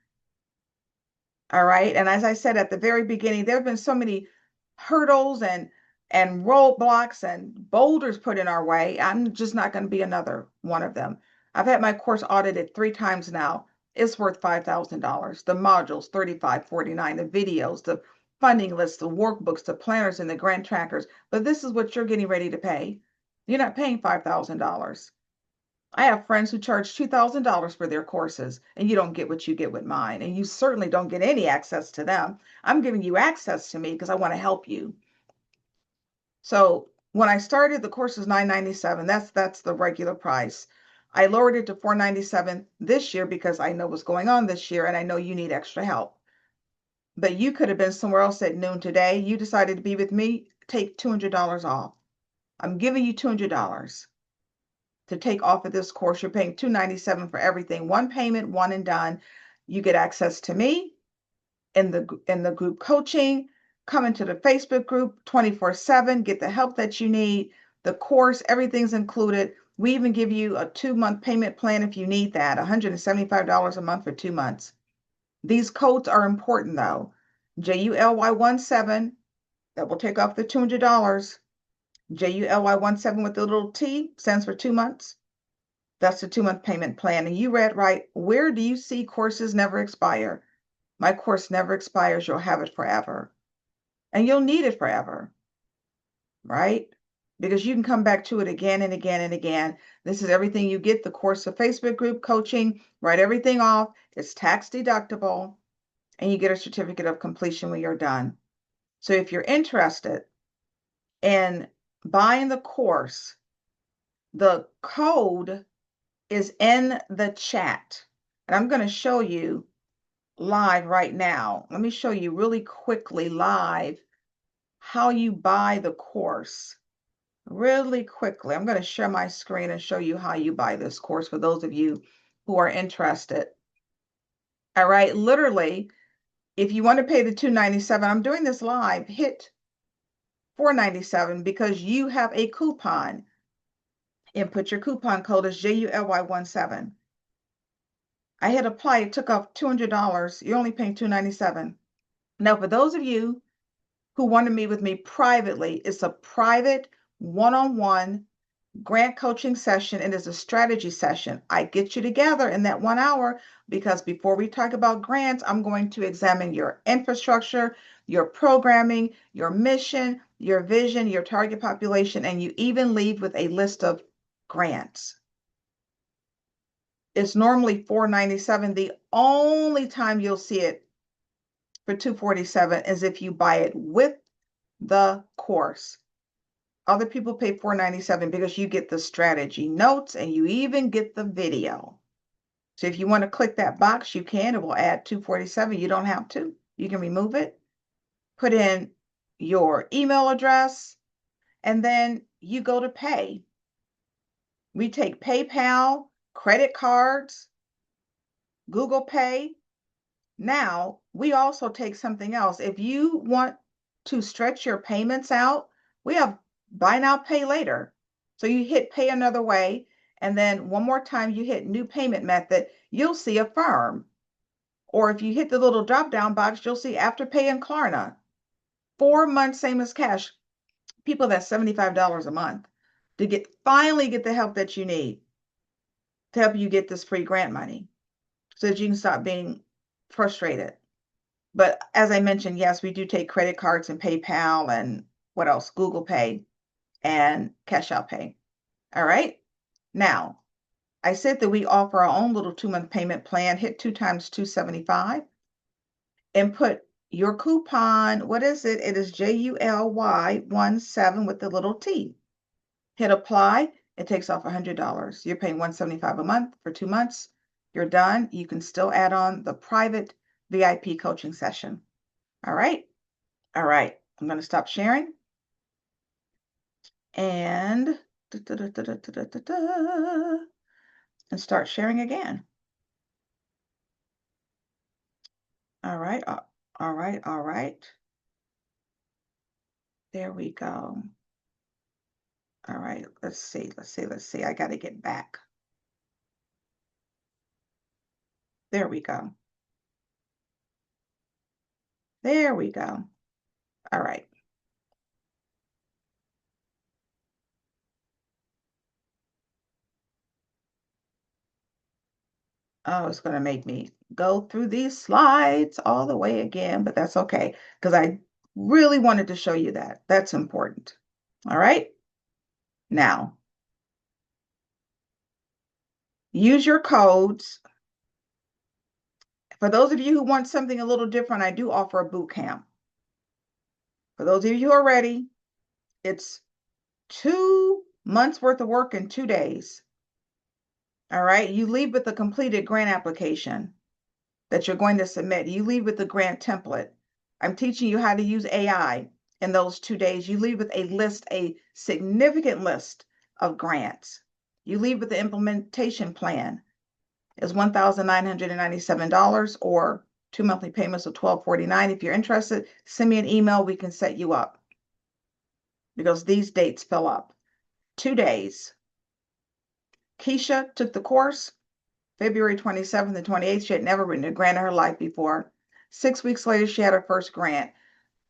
All right. And as I said at the very beginning, there have been so many hurdles and roadblocks and boulders put in our way. I'm just not going to be another one of them. I've had my course audited 3 times now. It's worth $5,000. The modules, $35.49, the videos, the funding lists, the workbooks, the planners, and the grant trackers. But this is what you're getting ready to pay. You're not paying $5,000. I have friends who charge $2,000 for their courses, and you don't get what you get with mine. And you certainly don't get any access to them. I'm giving you access to me because I want to help you. So when I started, the course was $997. That's the regular price. I lowered it to $497 this year because I know what's going on this year, and I know you need extra help. But you could have been somewhere else at noon today. You decided to be with me, take $200 off. I'm giving you $200 to take off of this course. You're paying $297 for everything. One payment, one and done. You get access to me in the group coaching, come into the Facebook group 24/7, get the help that you need, the course, everything's included. We even give you a 2-month payment plan if you need that, $175 a month for 2 months. These codes are important though. JULY17, that will take off the $200. JULY17 with the little T stands for 2 months. That's the 2-month payment plan. And you read right. Where do you see courses never expire? My course never expires. You'll have it forever. And you'll need it forever, right? Because you can come back to it again and again and again. This is everything you get, the course, the Facebook group coaching, write everything off. It's tax deductible, and you get a certificate of completion when you're done. So if you're interested in buying the course, the code is in the chat. And I'm going to show you live right now. Let me show you really quickly live how you buy the course. Really quickly, I'm going to share my screen and show you how you buy this course for those of you who are interested. All right, literally, if you want to pay the $297, I'm doing this live, hit $497 because you have a coupon. Input your coupon code as JULY17. I hit apply, it took off $200. You're only paying $297. Now, for those of you who want to meet with me privately, it's a private one-on-one grant coaching session. It is a strategy session. I get you together in that 1 hour because before we talk about grants, I'm going to examine your infrastructure, your programming, your mission, your vision, your target population, and you even leave with a list of grants. It's normally $497. The only time you'll see it for $247 is if you buy it with the course. Other people pay $497 because you get the strategy notes and you even get the video. So if you want to click that box, you can. It will add $247. You don't have to. You can remove it, put in your email address, and then you go to pay. We take PayPal, credit cards, Google Pay. Now, we also take something else. If you want to stretch your payments out, we have buy now, pay later. So you hit pay another way, and then one more time you hit new payment method, you'll see Affirm. Or if you hit the little drop down box, you'll see Afterpay and Klarna. 4 months, same as cash. People, that's $75 a month to finally get the help that you need to help you get this free grant money so that you can stop being frustrated. But as I mentioned, yes, we do take credit cards and PayPal and what else? Google Pay and Cash Out Pay. All right. Now, I said that we offer our own little 2-month payment plan. Hit 2 times 275 and put your coupon. What is it? It is JULY17 with the little T. Hit apply. It takes off $100. You're paying $175 a month for 2 months. You're done. You can still add on the private VIP coaching session. All right. All right. I'm going to stop sharing and start sharing again. All right. All right. All right. There we go. All right. Let's see. Let's see. Let's see. I got to get back. There we go. There we go. All right. Oh, it's going to make me go through these slides all the way again, but that's okay because I really wanted to show you that. That's important. All right. Now, use your codes. For those of you who want something a little different, I do offer a boot camp. For those of you who are ready, it's 2 months worth of work in 2 days. All right. You leave with a completed grant application that you're going to submit. You leave with the grant template. I'm teaching you how to use AI in those 2 days. You leave with a list, a significant list of grants. You leave with the implementation plan. It's $1,997 or 2 monthly payments of $1,249. If you're interested, send me an email. We can set you up because these dates fill up. 2 days. Keisha took the course February 27th and 28th. She had never written a grant in her life before. 6 weeks later, she had her first grant.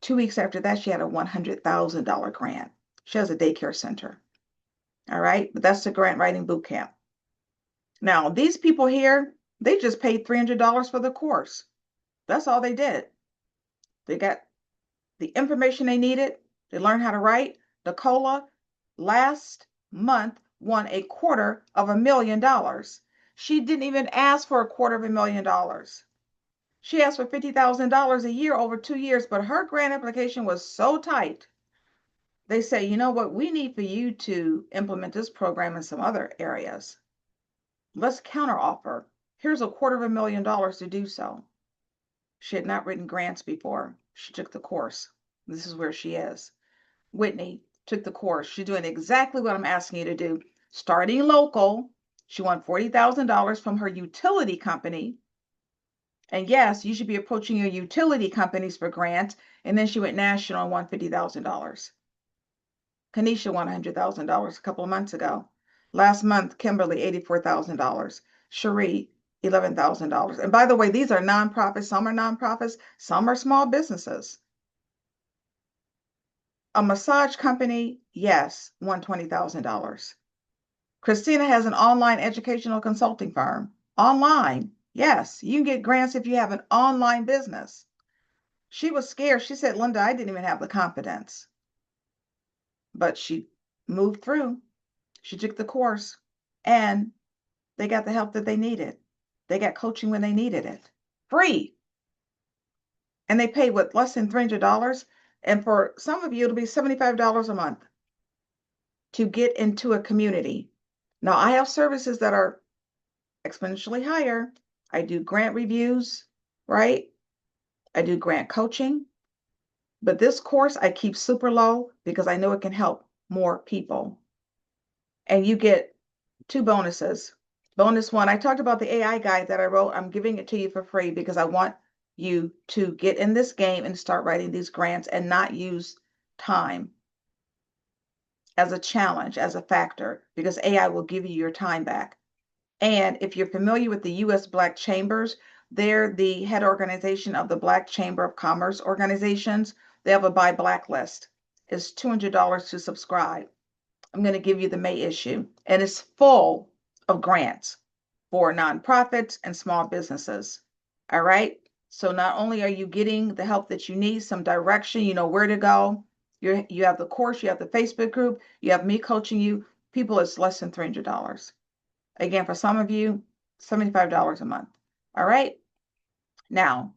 2 weeks after that, she had a $100,000 grant. She has a daycare center. All right, but that's the grant writing boot camp. Now, these people here, they just paid $300 for the course. That's all they did. They got the information they needed. They learned how to write. Nicola last month won $250,000. She didn't even ask for $250,000. She asked for $50,000 a year over 2 years, but her grant application was so tight. They say, you know what, we need for you to implement this program in some other areas. Let's counteroffer. Here's $250,000 to do so. She had not written grants before. She took the course. This is where she is. Whitney took the course. She's doing exactly what I'm asking you to do. Starting local, she won $40,000 from her utility company. And yes, you should be approaching your utility companies for grants. And then she went national and won $50,000. Kanisha won $100,000 a couple of months ago. Last month, Kimberly, $84,000. Cherie, $11,000. And by the way, these are nonprofits. Some are nonprofits. Some are small businesses. A massage company, yes, won $20,000. Christina has an online educational consulting firm. Online, yes, you can get grants if you have an online business. She was scared. She said, Linda, I didn't even have the confidence. But she moved through. She took the course and they got the help that they needed. They got coaching when they needed it. Free. And they paid what, less than $300? And for some of you, it'll be $75 a month to get into a community. Now, I have services that are exponentially higher. I do grant reviews, right? I do grant coaching. But this course I keep super low because I know it can help more people. And you get 2 bonuses. Bonus 1, I talked about the AI guide that I wrote. I'm giving it to you for free because I want you to get in this game and start writing these grants and not use time as a challenge, as a factor, because AI will give you your time back. And if you're familiar with the U.S. Black Chambers, they're the head organization of the Black Chamber of Commerce organizations. They have a Buy Black list. It's $200 to subscribe. I'm going to give you the May issue, and it's full of grants for nonprofits and small businesses. All right. So not only are you getting the help that you need, some direction, you know where to go. You have the course, you have the Facebook group, you have me coaching you. People, it's less than $300. Again, for some of you, $75 a month. All right. Now,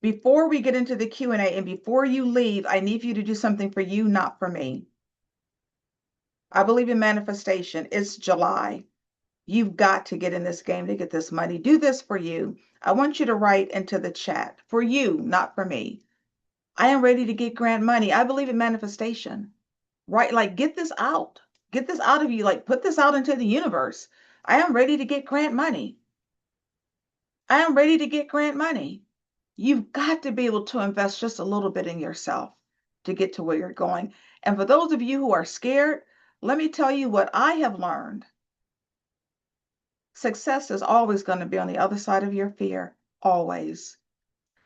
before we get into the Q&A and before you leave, I need you to do something for you, not for me. I believe in manifestation. It's July. You've got to get in this game to get this money. Do this for you. I want you to write into the chat for you, not for me. I am ready to get grant money. I believe in manifestation, right? Like, get this out. Get this out of you. Like, put this out into the universe. I am ready to get grant money. I am ready to get grant money. You've got to be able to invest just a little bit in yourself to get to where you're going. And for those of you who are scared, let me tell you what I have learned. Success is always going to be on the other side of your fear, always.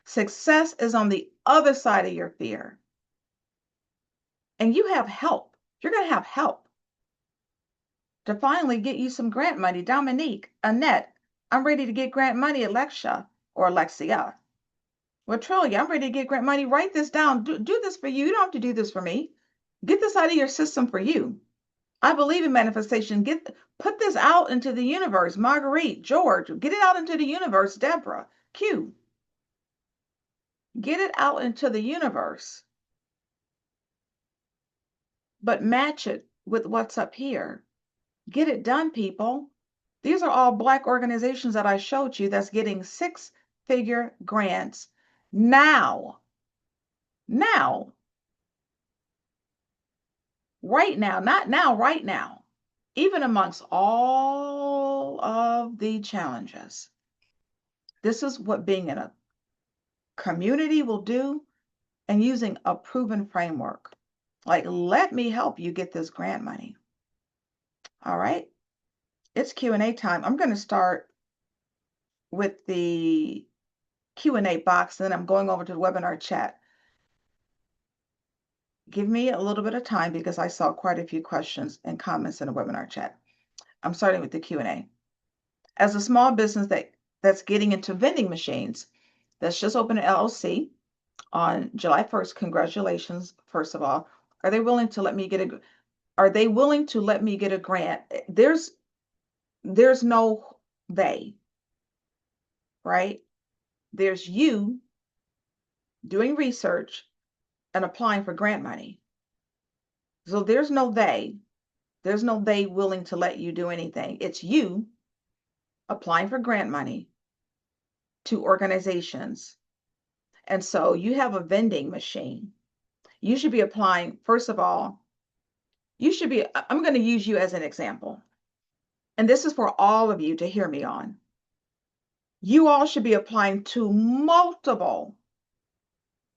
Success is on the other side of your fear. And you have help. You're going to have help to finally get you some grant money. Dominique, Annette, I'm ready to get grant money. Alexia or Alexia. Well, Trillia, I'm ready to get grant money. Write this down. Do this for you. You don't have to do this for me. Get this out of your system for you. I believe in manifestation. Put this out into the universe. Marguerite, George, get it out into the universe. Deborah, Q, get it out into the universe. But match it with what's up here. Get it done, people. These are all Black organizations that I showed you that's getting six-figure grants now. Now. Right now. Not now, right now. Even amongst all of the challenges. This is what being in a community will do, and using a proven framework. Like, let me help you get this grant money. All right. It's Q&A time. I'm going to start with the Q&A box, and then I'm going over to the webinar chat. Give me a little bit of time because I saw quite a few questions and comments in the webinar chat. I'm starting with the Q&A. As a small business that's getting into vending machines, that's just opened an LLC on July 1st. Congratulations, first of all. Are they willing to let me get a grant? There's no they, right? There's you doing research and applying for grant money. So there's no they. There's no they willing to let you do anything. It's you applying for grant money to organizations. And so you have a vending machine. You should be applying, first of all, I'm going to use you as an example. And this is for all of you to hear me on. You all should be applying to multiple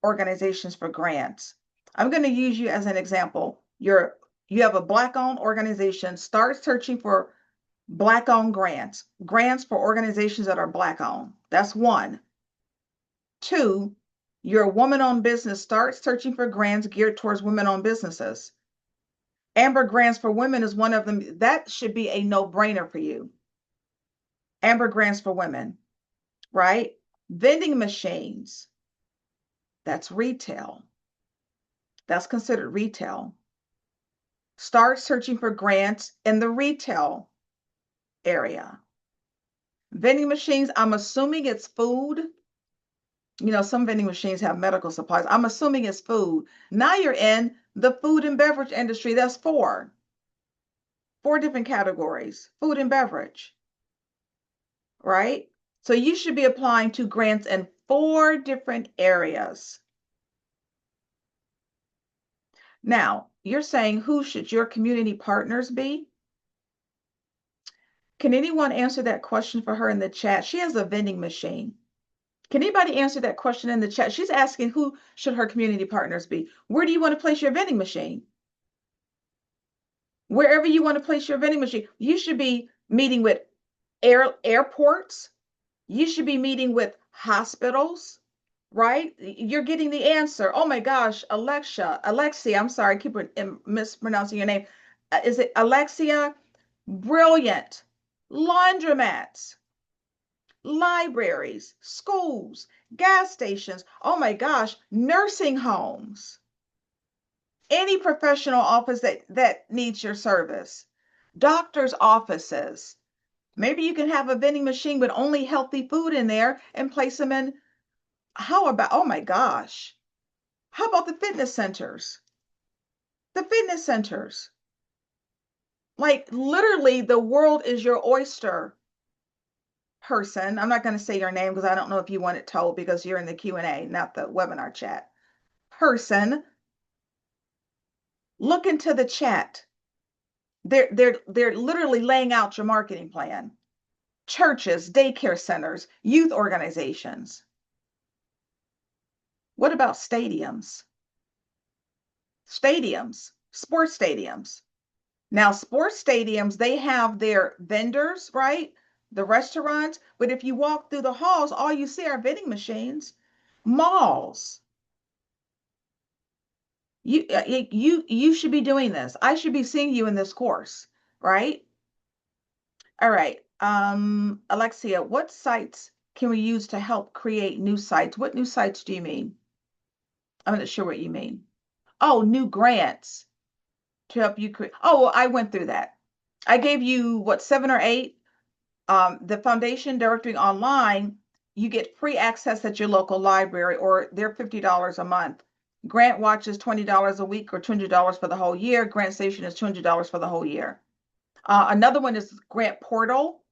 organizations for grants. I'm going to use you as an example. You have a Black-owned organization. Start searching for Black-owned grants for organizations that are Black-owned. That's one. Two, you're a woman-owned business. Start searching for grants geared towards women-owned businesses. Amber Grants for Women is one of them. That should be a no-brainer for you. Amber Grants for Women, right? Vending machines. That's retail. That's considered retail. Start searching for grants in the retail area. Vending machines, I'm assuming it's food. You know, some vending machines have medical supplies. I'm assuming it's food. Now you're in the food and beverage industry. That's four different categories, food and beverage, right? So you should be applying to grants in 4 different areas. Now, you're saying, who should your community partners be? Can anyone answer that question for her in the chat? She has a vending machine. Can anybody answer that question in the chat? She's asking who should her community partners be? Where do you want to place your vending machine? Wherever you want to place your vending machine, you should be meeting with airports. You should be meeting with hospitals, right? You're getting the answer. Oh my gosh, Alexia, I'm sorry, I keep mispronouncing your name. Is it Alexia? Brilliant. Laundromats, libraries, schools, gas stations. Oh my gosh, nursing homes. Any professional office that needs your service. Doctors' offices. Maybe you can have a vending machine with only healthy food in there and place them in. How about, oh my gosh, how about the fitness centers? The fitness centers. Like literally, the world is your oyster, person. I'm not going to say your name because I don't know if you want it told because you're in the Q&A, not the webinar chat. Person, look into the chat. They're literally laying out your marketing plan. Churches, daycare centers, youth organizations. What about stadiums? Stadiums, sports stadiums. Now, sports stadiums, they have their vendors, right? The restaurants. But if you walk through the halls, all you see are vending machines. Malls. You should be doing this. I should be seeing you in this course, right? All right. Alexia, what sites can we use to help create new sites? What new sites do you mean? I'm not sure what you mean. Oh, new grants to help you create. Oh, well, I went through that. I gave you what, 7 or 8? The foundation directory online, you get free access at your local library, or they're $50 a month. Grant Watch is $20 a week or $200 for the whole year. Grant Station is $200 for the whole year. Another one is Grant Portal.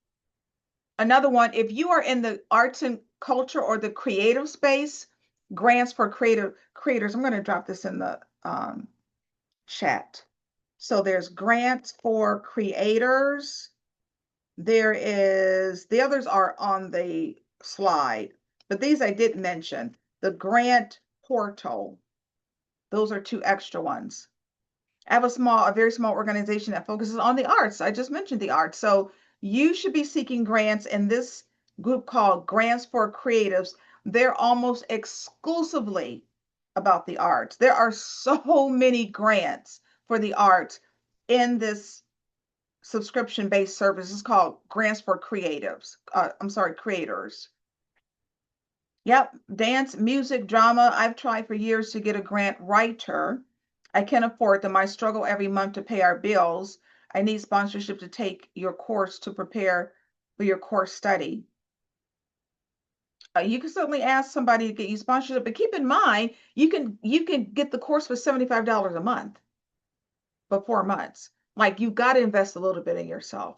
Another one, if you are in the arts and culture or the creative space, grants for creative creators. I'm going to drop this in the chat. So there's grants for creators. There is, the others are on the slide, but these I did mention. The grant portal. Those are 2 extra ones. I have a very small organization that focuses on the arts. I just mentioned the arts. So you should be seeking grants in this group called Grants for Creatives. They're almost exclusively about the arts. There are so many grants for the arts in this subscription-based service. It's called Grants for Creatives. I'm sorry, Creators. Yep, dance, music, drama. I've tried for years to get a grant writer. I can't afford them. I struggle every month to pay our bills. I need sponsorship to take your course to prepare for your course study. You can certainly ask somebody to get you sponsorship, but keep in mind, you can get the course for $75 a month for 4 months. Like, you've got to invest a little bit in yourself.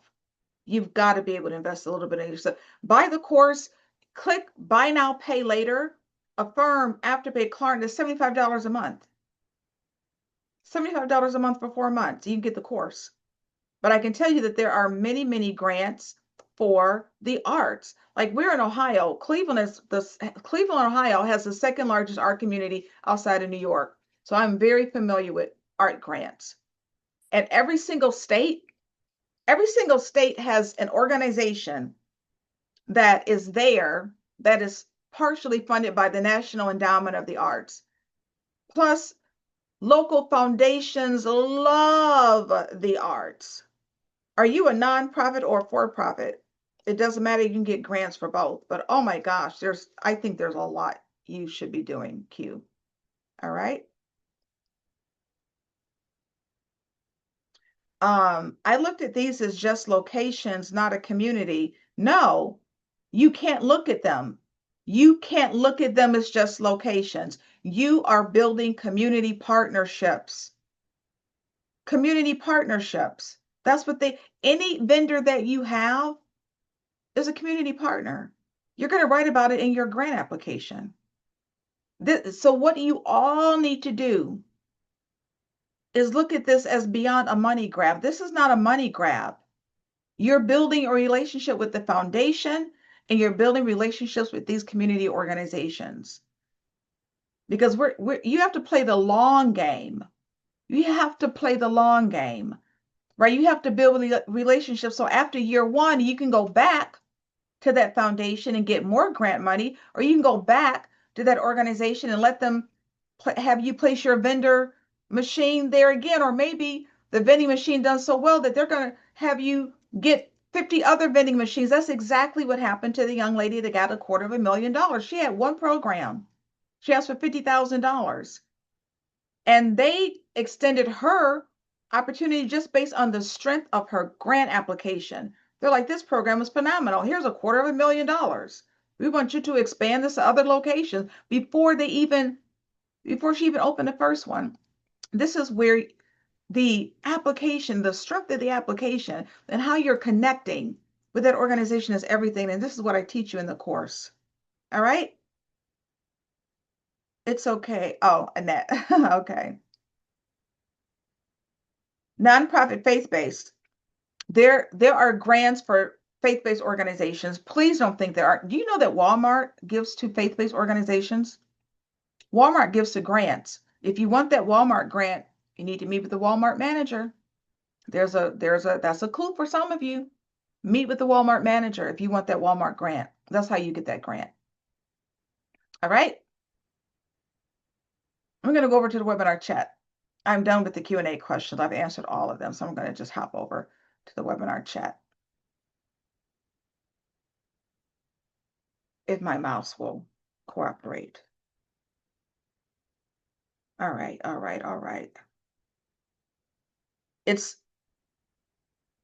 You've got to be able to invest a little bit in yourself. Buy the course, click buy now, pay later. Affirm Afterpay Klarna is $75 a month. $75 a month for 4 months. You can get the course. But I can tell you that there are many, many grants for the arts. Like, we're in Ohio. Cleveland, Ohio has the second largest art community outside of New York. So I'm very familiar with art grants. And every single state has an organization that is there that is partially funded by the National Endowment of the Arts. Plus, local foundations love the arts. Are you a nonprofit or for-profit? It doesn't matter. You can get grants for both. But oh my gosh, I think there's a lot you should be doing, Q. All right. I looked at these as just locations, not a community. No, you can't look at them. You can't look at them as just locations. You are building community partnerships. Community partnerships. That's what any vendor that you have is a community partner. You're going to write about it in your grant application. So what you all need to do is look at this as beyond a money grab. This is not a money grab. You're building a relationship with the foundation and you're building relationships with these community organizations because you have to play the long game. You have to play the long game, right? You have to build relationships. So after year one, you can go back to that foundation and get more grant money, or you can go back to that organization and let them have you place your vendor machine there again, or maybe the vending machine does so well that they're going to have you get 50 other vending machines. That's exactly what happened to the young lady that got $250,000. She had one program. She asked for $50,000 and they extended her opportunity just based on the strength of her grant application. They're like, this program is phenomenal. Here's $250,000. We want you to expand this to other locations before she even opened the first one. This is where the application, the strength of the application, and how you're connecting with that organization is everything. And this is what I teach you in the course. All right? It's okay. Oh, Annette. Okay. Nonprofit faith-based. There are grants for faith-based organizations. Please don't think there aren't. Do you know that Walmart gives to faith-based organizations? Walmart gives to grants. If you want that Walmart grant, you need to meet with the Walmart manager. That's a clue for some of you. Meet with the Walmart manager if you want that Walmart grant. That's how you get that grant. All right. I'm going to go over to the webinar chat. I'm done with the Q&A questions. I've answered all of them, so I'm going to just hop over to the webinar chat. If my mouse will cooperate. All right, all right, all right.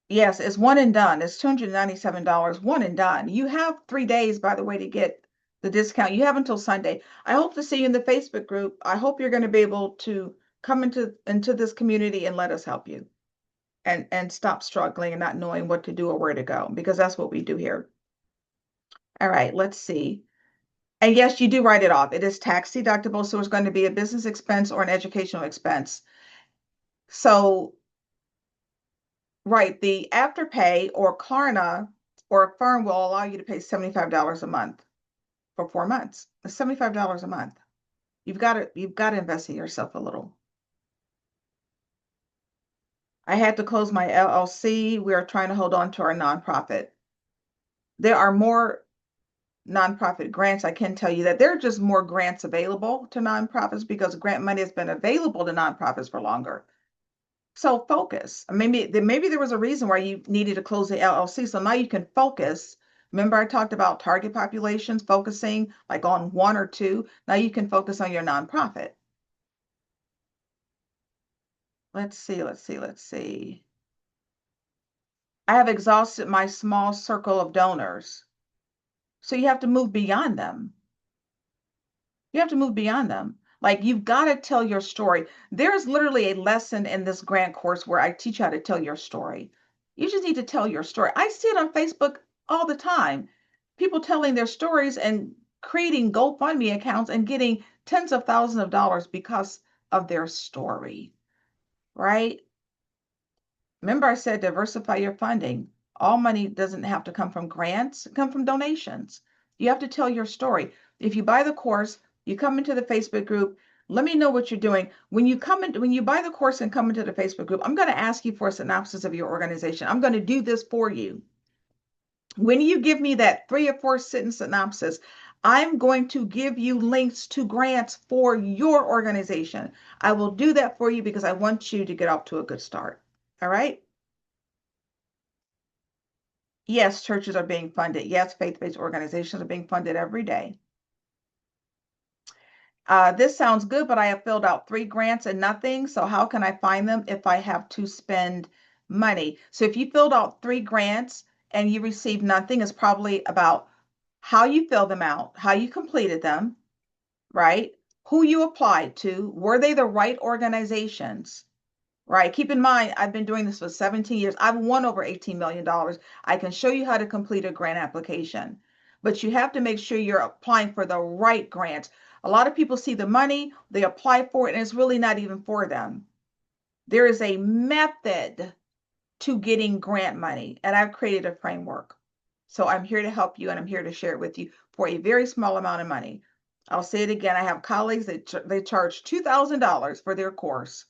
Yes, it's one and done. It's $297, one and done. You have 3 days, by the way, to get the discount. You have until Sunday. I hope to see you in the Facebook group. I hope you're going to be able to come into this community and let us help you and stop struggling and not knowing what to do or where to go, because that's what we do here. All right, let's see. And yes, you do write it off. It is tax deductible, so it's going to be a business expense or an educational expense. So, right, the Afterpay or Klarna or Affirm will allow you to pay $75 a month for 4 months. It's $75 a month. You've got to invest in yourself a little. I had to close my LLC. We are trying to hold on to our nonprofit. There are more nonprofit grants. I can tell you that there are just more grants available to nonprofits because grant money has been available to nonprofits for longer. So focus. Maybe there was a reason why you needed to close the LLC. So now you can focus. Remember, I talked about target populations, focusing like on one or two. Now you can focus on your nonprofit. Let's see. I have exhausted my small circle of donors. So you have to move beyond them. You have to move beyond them. Like, you've got to tell your story. There's literally a lesson in this grant course where I teach you how to tell your story. You just need to tell your story. I see it on Facebook all the time. People telling their stories and creating GoFundMe accounts and getting tens of thousands of dollars because of their story, right? Remember, I said diversify your funding. All money doesn't have to come from grants, it come from donations. You have to tell your story. If you buy the course, you come into the Facebook group, let me know what you're doing. When you buy the course and come into the Facebook group, I'm going to ask you for a synopsis of your organization. I'm going to do this for you. When you give me that 3 or 4 sentence synopsis, I'm going to give you links to grants for your organization. I will do that for you because I want you to get off to a good start. All right. Yes, churches are being funded. Yes, faith-based organizations are being funded every day. This sounds good, but I have filled out 3 grants and nothing. So how can I find them if I have to spend money? So if you filled out 3 grants and you received nothing, it's probably about how you fill them out, how you completed them, right? Who you applied to, were they the right organizations? Right. Keep in mind, I've been doing this for 17 years. I've won over $18 million. I can show you how to complete a grant application, but you have to make sure you're applying for the right grant. A lot of people see the money, they apply for it, and it's really not even for them. There is a method to getting grant money. And I've created a framework. So I'm here to help you and I'm here to share it with you for a very small amount of money. I'll say it again. I have colleagues that they charge $2,000 for their course,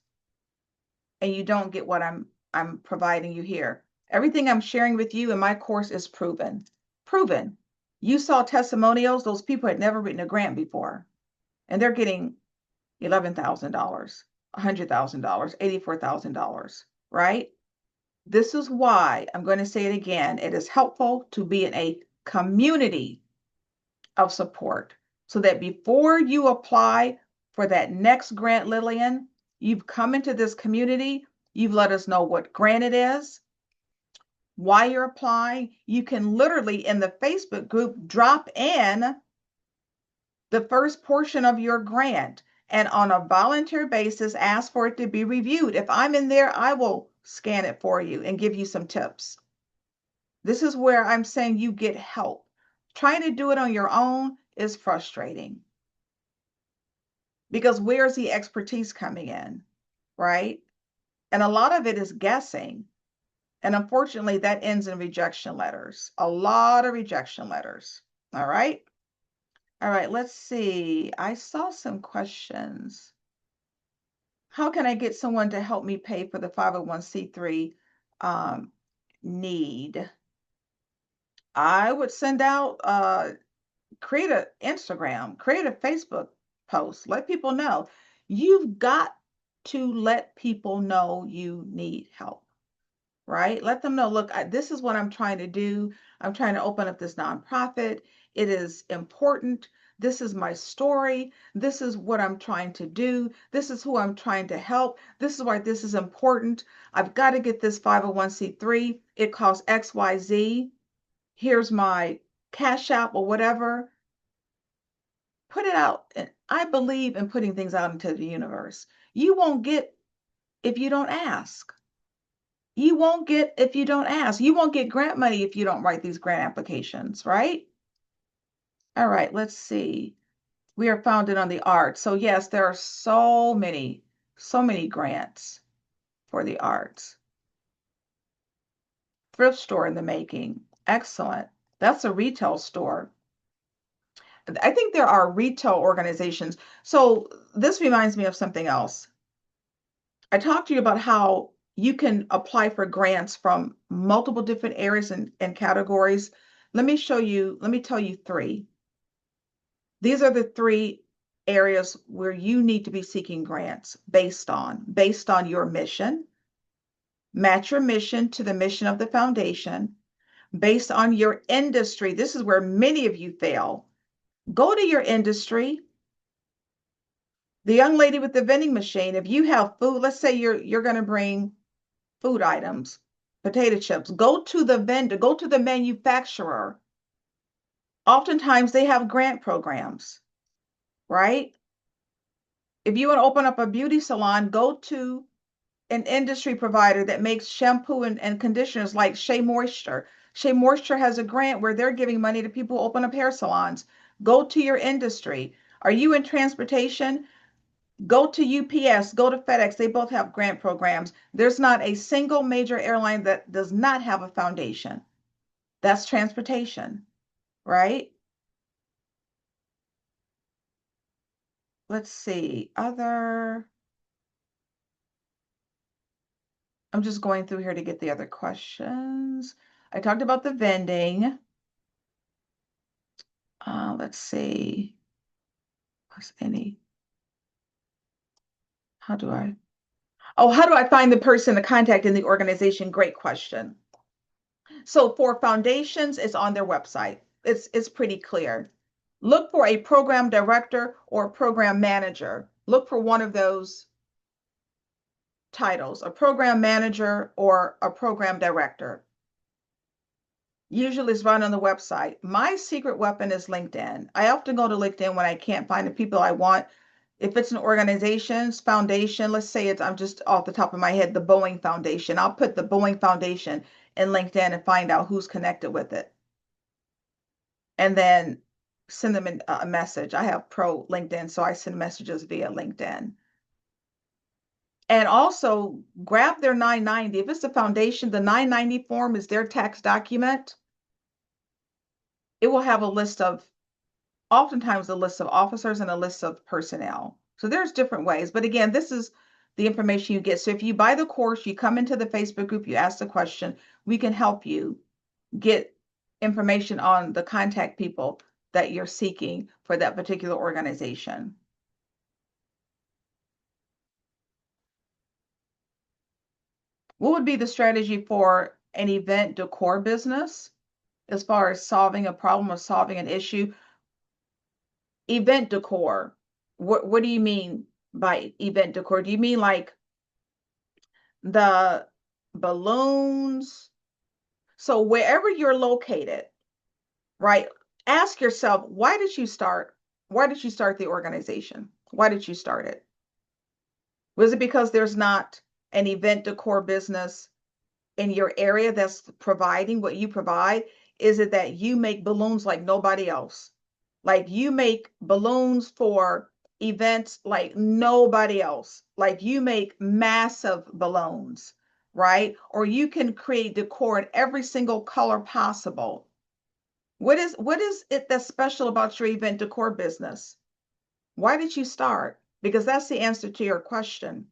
and you don't get what I'm providing you here. Everything I'm sharing with you in my course is proven. Proven. You saw testimonials. Those people had never written a grant before, and they're getting $11,000, $100,000, $84,000, right? This is why I'm going to say it again. It is helpful to be in a community of support so that before you apply for that next grant, Lillian, you've come into this community, you've let us know what grant it is, why you're applying. You can literally in the Facebook group drop in the first portion of your grant and on a volunteer basis ask for it to be reviewed. If I'm in there, I will scan it for you and give you some tips. This is where I'm saying you get help. Trying to do it on your own is frustrating because where's the expertise coming in, right? And a lot of it is guessing. And unfortunately, that ends in rejection letters. A lot of rejection letters. All right. All right, let's see. I saw some questions. How can I get someone to help me pay for the 501c3 need? I would send out, create an Instagram, create a Facebook post, let people know. You've got to let people know you need help, right? Let them know, look, this is what I'm trying to do. I'm trying to open up this nonprofit. It is important. This is my story. This is what I'm trying to do. This is who I'm trying to help. This is why this is important. I've got to get this 501c3. It costs XYZ. Here's my Cash App or whatever. Put it out. And I believe in putting things out into the universe. You won't get if you don't ask. You won't get if you don't ask. You won't get grant money if you don't write these grant applications, right? All right, let's see. We are founded on the arts. So yes, there are so many grants for the arts. Thrift store in the making. Excellent. That's a retail store. I think there are retail organizations. So this reminds me of something else. I talked to you about how you can apply for grants from multiple different areas and categories. Let me tell you three. These are the three areas where you need to be seeking grants based on your mission. Match your mission to the mission of the foundation, based on your industry. This is where many of you fail. Go to your industry. The young lady with the vending machine, if you have food, let's say you're going to bring food items, potato chips, go to the vendor, go to the manufacturer. Oftentimes they have grant programs, right? If you want to open up a beauty salon, go to an industry provider that makes shampoo and conditioners like Shea Moisture. Shea Moisture has a grant where they're giving money to people who open up hair salons. Go to your industry. Are you in transportation? Go to UPS, go to FedEx. They both have grant programs. There's not a single major airline that does not have a foundation. That's transportation, right? Let's see. I'm just going through here to get the other questions. I talked about the vending. Let's see. Was any, how do I, how do I find the person to contact in the organization? Great question. So for foundations, it's on their website. It's pretty clear. Look for a program director or program manager. Look for one of those titles, a program manager or a program director. Usually it's right on the website. My secret weapon is LinkedIn. I often go to LinkedIn when I can't find the people I want. If it's an organization's foundation, let's say I'm just off the top of my head, the Boeing Foundation. I'll put the Boeing Foundation in LinkedIn and find out who's connected with it. And then send them a message. I have pro LinkedIn, so I send messages via LinkedIn. And also grab their 990. If it's a foundation, the 990 form is their tax document. It will have a list of, oftentimes a list of officers and a list of personnel. So there's different ways. But again, this is the information you get. So if you buy the course, you come into the Facebook group, you ask the question, we can help you get information on the contact people that you're seeking for that particular organization. What would be the strategy for an event decor business as far as solving a problem or solving an issue? Event decor. What do you mean by event decor? Do you mean like the balloons? So wherever you're located, right? Ask yourself, why did you start? Why did you start the organization? Why did you start it? Was it because there's not an event decor business in your area that's providing what you provide? Is it that you make balloons like nobody else? Like you make balloons for events like nobody else. Like you make massive balloons, right? Or you can create decor in every single color possible. What is it that's special about your event decor business? Why did you start? Because that's the answer to your question.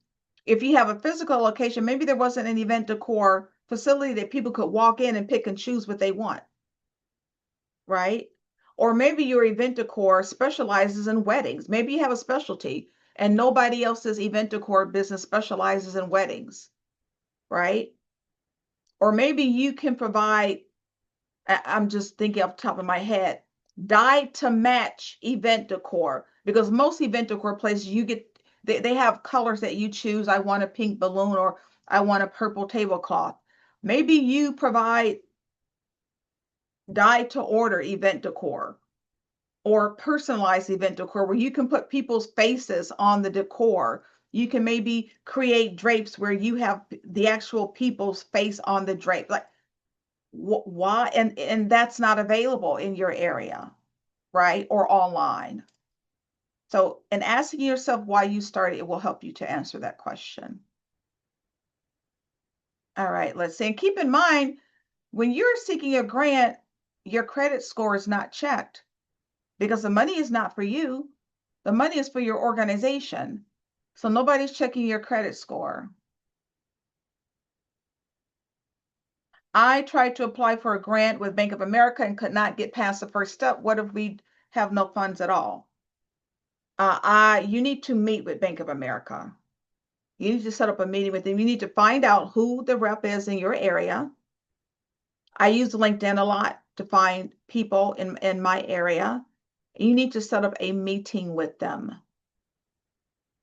If you have a physical location, maybe there wasn't an event decor facility that people could walk in and pick and choose what they want, right? Or maybe your event decor specializes in weddings. Maybe you have a specialty and nobody else's event decor business specializes in weddings, right? Or maybe you can provide, I'm just thinking off the top of my head, dye to match event decor, because most event decor places you get, they have colors that you choose. I want a pink balloon or I want a purple tablecloth. Maybe you provide dye to order event decor or personalized event decor where you can put people's faces on the decor. You can maybe create drapes where you have the actual people's face on the drape. Like why? And that's not available in your area, right? Or online. So, in asking yourself why you started, it will help you to answer that question. All right, let's see. And keep in mind, when you're seeking a grant, your credit score is not checked because the money is not for you. The money is for your organization. So nobody's checking your credit score. I tried to apply for a grant with Bank of America and could not get past the first step. What if we have no funds at all? You need to meet with Bank of America. You need to set up a meeting with them. You need to find out who the rep is in your area. I use LinkedIn a lot to find people in my area. You need to set up a meeting with them.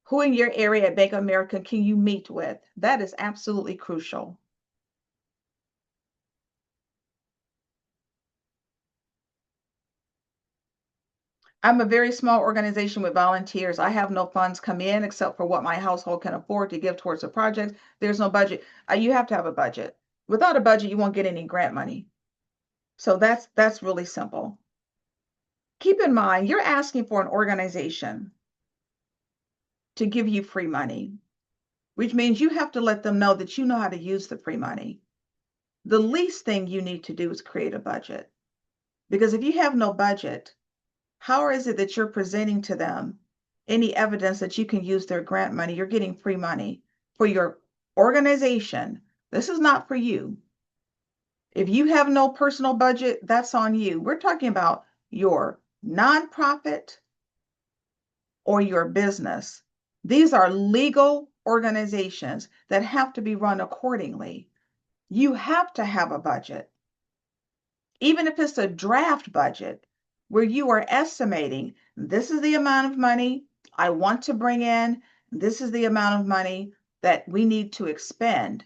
Who in your area at Bank of America can you meet with? That is absolutely crucial. I'm a very small organization with volunteers. I have no funds come in except for what my household can afford to give towards the project. There's no budget. You have to have a budget. Without a budget, you won't get any grant money. So that's really simple. Keep in mind, you're asking for an organization to give you free money, which means you have to let them know that you know how to use the free money. The least thing you need to do is create a budget. Because if you have no budget, how is it that you're presenting to them any evidence that you can use their grant money? You're getting free money for your organization. This is not for you. If you have no personal budget, that's on you. We're talking about your nonprofit or your business. These are legal organizations that have to be run accordingly. You have to have a budget, even if it's a draft budget where you are estimating this is the amount of money I want to bring in, this is the amount of money that we need to expend,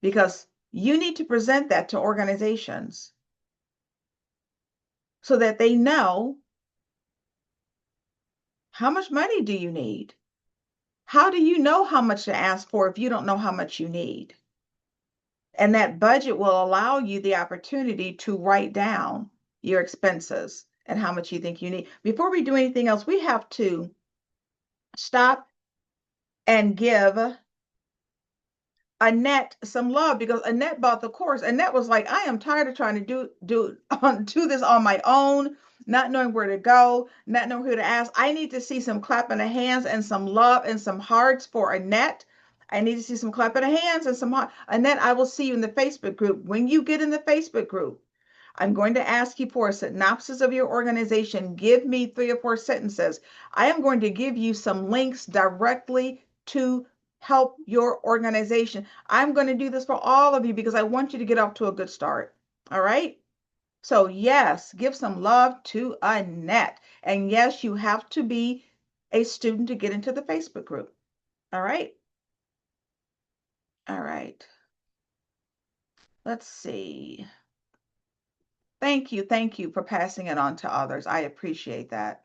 because you need to present that to organizations so that they know how much money do you need. How do you know how much to ask for if you don't know how much you need? And that budget will allow you the opportunity to write down your expenses and how much you think you need. Before we do anything else, we have to stop and give Annette some love because Annette bought the course. Annette was like, I am tired of trying to do this on my own, not knowing where to go, not knowing who to ask. I need to see some clapping of hands and some love and some hearts for Annette. I need to see some clapping of hands and some heart. Annette, I will see you in the Facebook group. When you get in the Facebook group, I'm going to ask you for a synopsis of your organization. Give me 3 or 4 sentences. I am going to give you some links directly to help your organization. I'm going to do this for all of you because I want you to get off to a good start. All right. So, yes, give some love to Annette. And yes, you have to be a student to get into the Facebook group. All right. All right. Let's see. Thank you. Thank you for passing it on to others. I appreciate that.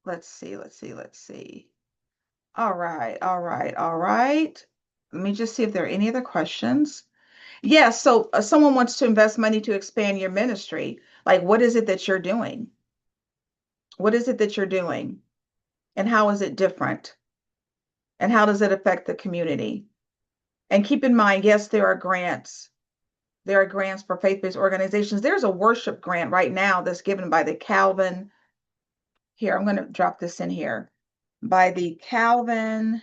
Let's see. Let's see. Let's see. All right. All right. All right. Let me just see if there are any other questions. Yes, so someone wants to invest money to expand your ministry. Like, what is it that you're doing? What is it that you're doing? And how is it different? And how does it affect the community? And keep in mind, yes, there are grants. There are grants for faith-based organizations. There's a worship grant right now that's given by the Calvin. Here, I'm going to drop this in here. By the Calvin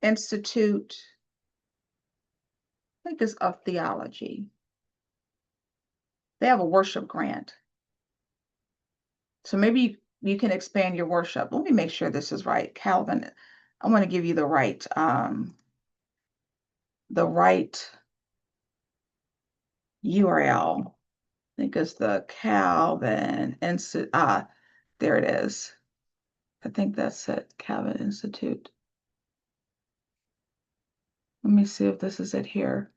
Institute, I think it's of Theology. They have a worship grant. So maybe you can expand your worship. Let me make sure this is right. Calvin, I want to give you the right URL. I think it's the Calvin Institute. There it is. I think that's it. Calvin Institute. Let me see if this is it here.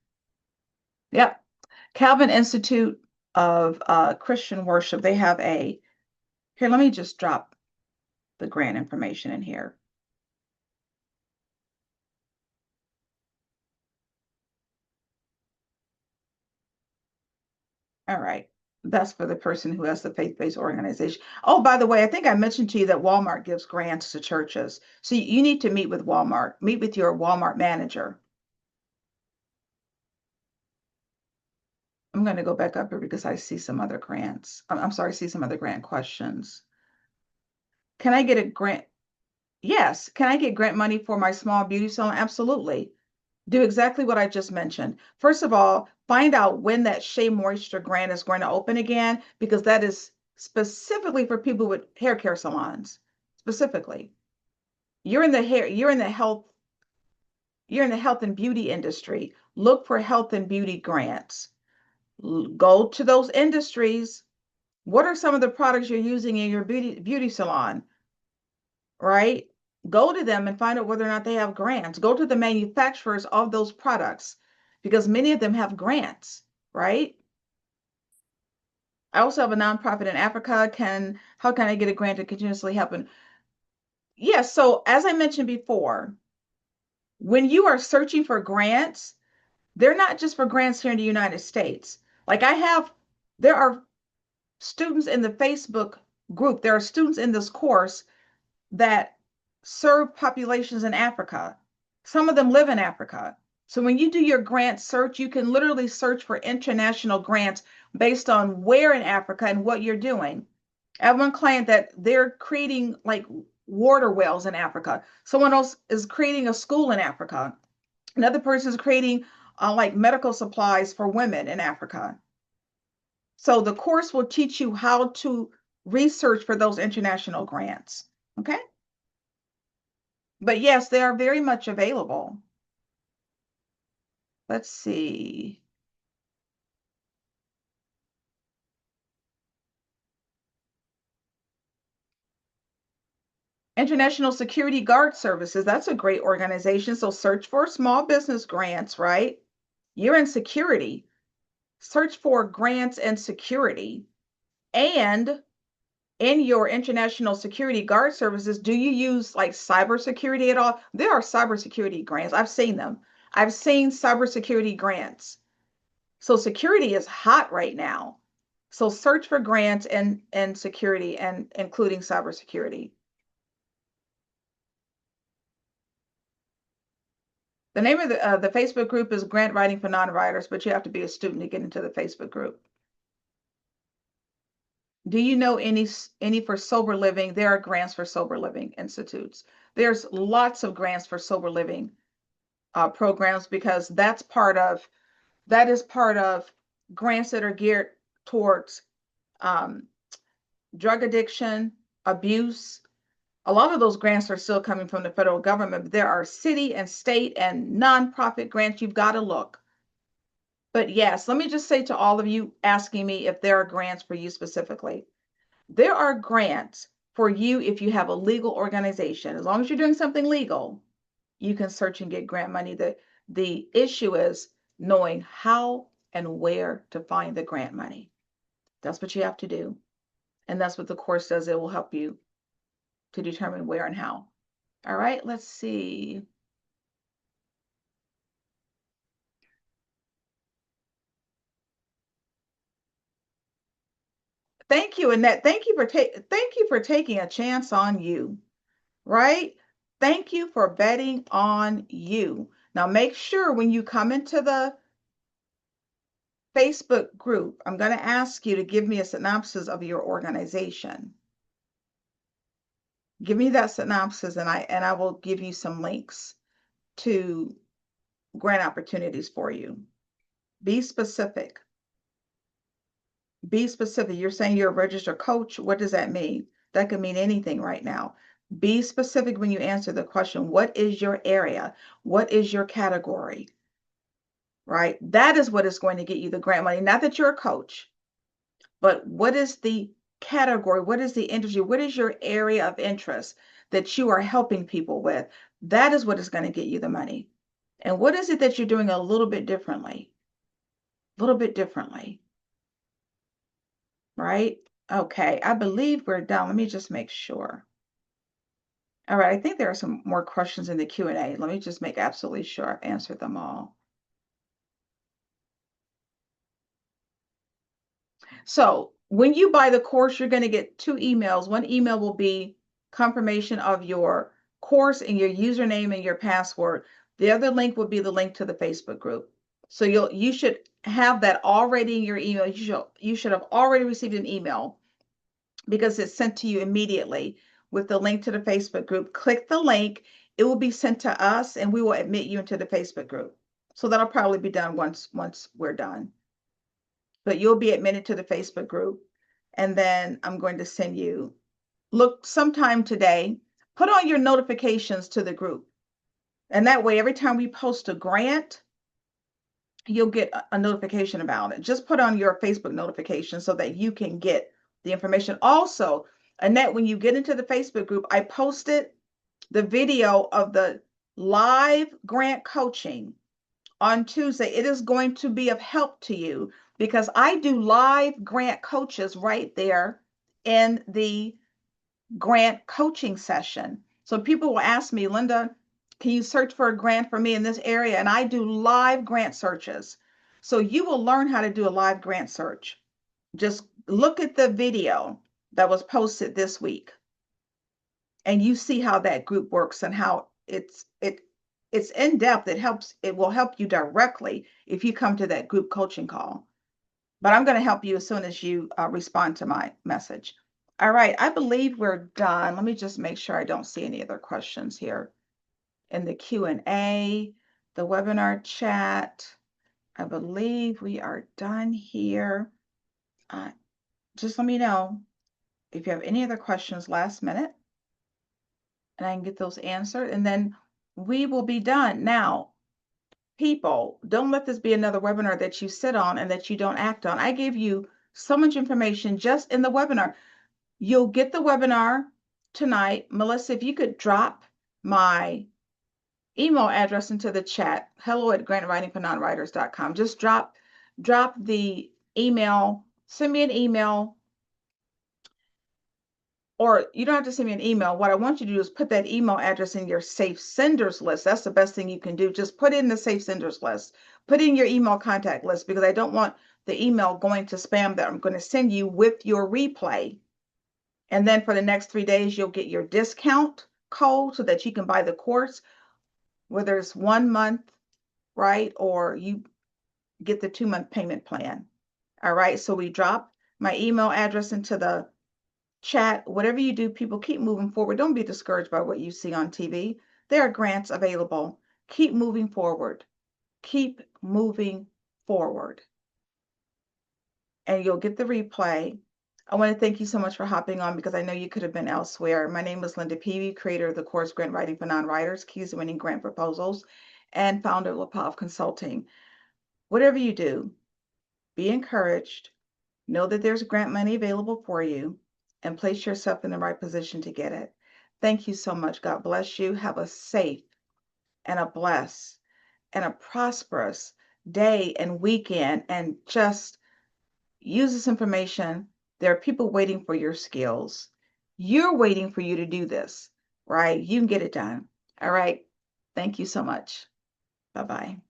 Yep. Calvin Institute of Christian Worship. They have here, let me just drop the grant information in here. All right. That's for the person who has the faith-based organization. Oh, by the way, I think I mentioned to you that Walmart gives grants to churches. So you need to meet with Walmart, meet with your Walmart manager. I'm going to go back up here because I see some other grants. I'm sorry, I see some other grant questions. Can I get a grant? Yes. Can I get grant money for my small beauty salon? Absolutely. Do exactly what I just mentioned. First of all, find out when that Shea Moisture grant is going to open again, because that is specifically for people with hair care salons. Specifically. You're in the health and beauty industry. Look for health and beauty grants. Go to those industries. What are some of the products you're using in your beauty salon? Right? Go to them and find out whether or not they have grants. Go to the manufacturers of those products because many of them have grants, right? I also have a nonprofit in Africa. How can I get a grant to continuously help? And yes, so as I mentioned before, when you are searching for grants, they're not just for grants here in the United States. Like there are students in the Facebook group, there are students in this course that serve populations in Africa. Some of them live in Africa. So when you do your grant search, you can literally search for international grants based on where in Africa and what you're doing. I have one client that they're creating like water wells in Africa. Someone else is creating a school in Africa. Another person is creating like medical supplies for women in Africa. So the course will teach you how to research for those international grants. Okay. But yes, they are very much available. Let's see. International Security Guard Services, that's a great organization. So search for small business grants, right? You're in security. Search for grants and security. And in your International Security Guard Services, do you use like cybersecurity at all? There are cybersecurity grants. I've seen them. I've seen cybersecurity grants. So security is hot right now. So search for grants and security and including cybersecurity. The name of the Facebook group is Grant Writing for Non-Writers, but you have to be a student to get into the Facebook group. Do you know any for sober living? There are grants for sober living institutes. There's lots of grants for sober living programs, because that is part of grants that are geared towards um, drug addiction, abuse. A lot of those grants are still coming from the federal government, but there are city and state and nonprofit grants. You've got to look. But yes, let me just say to all of you asking me if there are grants for you specifically, there are grants for you if you have a legal organization. As long as you're doing something legal, you can search and get grant money. The issue is knowing how and where to find the grant money. That's what you have to do. And that's what the course does. It will help you to determine where and how. All right, let's see. Thank you, Annette. Thank you for taking a chance on you, right? Thank you for betting on you. Now make sure when you come into the Facebook group, I'm going to ask you to give me a synopsis of your organization. Give me that synopsis, and I will give you some links to grant opportunities for you. Be specific. Be specific. You're saying you're a registered coach. What does that mean? That could mean anything right now. Be specific when you answer the question. What is your area? What is your category? Right? That is what is going to get you the grant money. Not that you're a coach, but what is the category? What is the industry? What is your area of interest that you are helping people with? That is what is going to get you the money. And what is it that you're doing a little bit differently? A little bit differently, right? Okay, I believe we're done. Let me just make sure. All right, I think there are some more questions in the Q&A. Let me just make absolutely sure I've answered them all. So when you buy the course, you're going to get 2 emails. One email will be confirmation of your course and your username and your password. The other link will be the link to the Facebook group. So you should have that already in your email. You should have already received an email because it's sent to you immediately with the link to the Facebook group. Click the link. It will be sent to us and we will admit you into the Facebook group. So that'll probably be done once we're done. But you'll be admitted to the Facebook group. And then I'm going to send you, look sometime today, put on your notifications to the group. And that way, every time we post a grant, you'll get a notification about it. Just put on your Facebook notification so that you can get the information. Also, Annette, when you get into the Facebook group, I posted the video of the live grant coaching on Tuesday. It is going to be of help to you because I do live grant coaches right there in the grant coaching session. So people will ask me, Linda, can you search for a grant for me in this area? And I do live grant searches. So you will learn how to do a live grant search. Just look at the video that was posted this week and you see how that group works and how it's in depth. It will help you directly if you come to that group coaching call. But I'm going to help you as soon as you respond to my message. All right, I believe we're done. Let me just make sure I don't see any other questions here in the Q&A, the webinar chat. I believe we are done here. Just let me know if you have any other questions last minute, and I can get those answered, and then we will be done. Now, people, don't let this be another webinar that you sit on and that you don't act on. I gave you so much information just in the webinar. You'll get the webinar tonight. Melissa, if you could drop my email address into the chat, hello@grantwritingfornonwriters.com. Just drop the email, send me an email, or you don't have to send me an email. What I want you to do is put that email address in your safe senders list. That's the best thing you can do. Just put it in the safe senders list. Put in your email contact list because I don't want the email going to spam that I'm going to send you with your replay. And then for the next 3 days, you'll get your discount code so that you can buy the course. whether it's 1 month, right? Or you get the 2-month payment plan. All right. So we drop my email address into the chat. Whatever you do, people, keep moving forward. Don't be discouraged by what you see on TV. There are grants available. Keep moving forward. Keep moving forward. And you'll get the replay. I want to thank you so much for hopping on because I know you could have been elsewhere. My name is Linda Peavy, creator of the course Grant Writing for Non-Writers, Keys to Winning Grant Proposals, and founder of LaPav Consulting. Whatever you do, be encouraged. Know that there's grant money available for you and place yourself in the right position to get it. Thank you so much. God bless you. Have a safe and a blessed and a prosperous day and weekend, and just use this information. There are people waiting for your skills. You're waiting for you to do this, right? You can get it done. All right. Thank you so much. Bye-bye.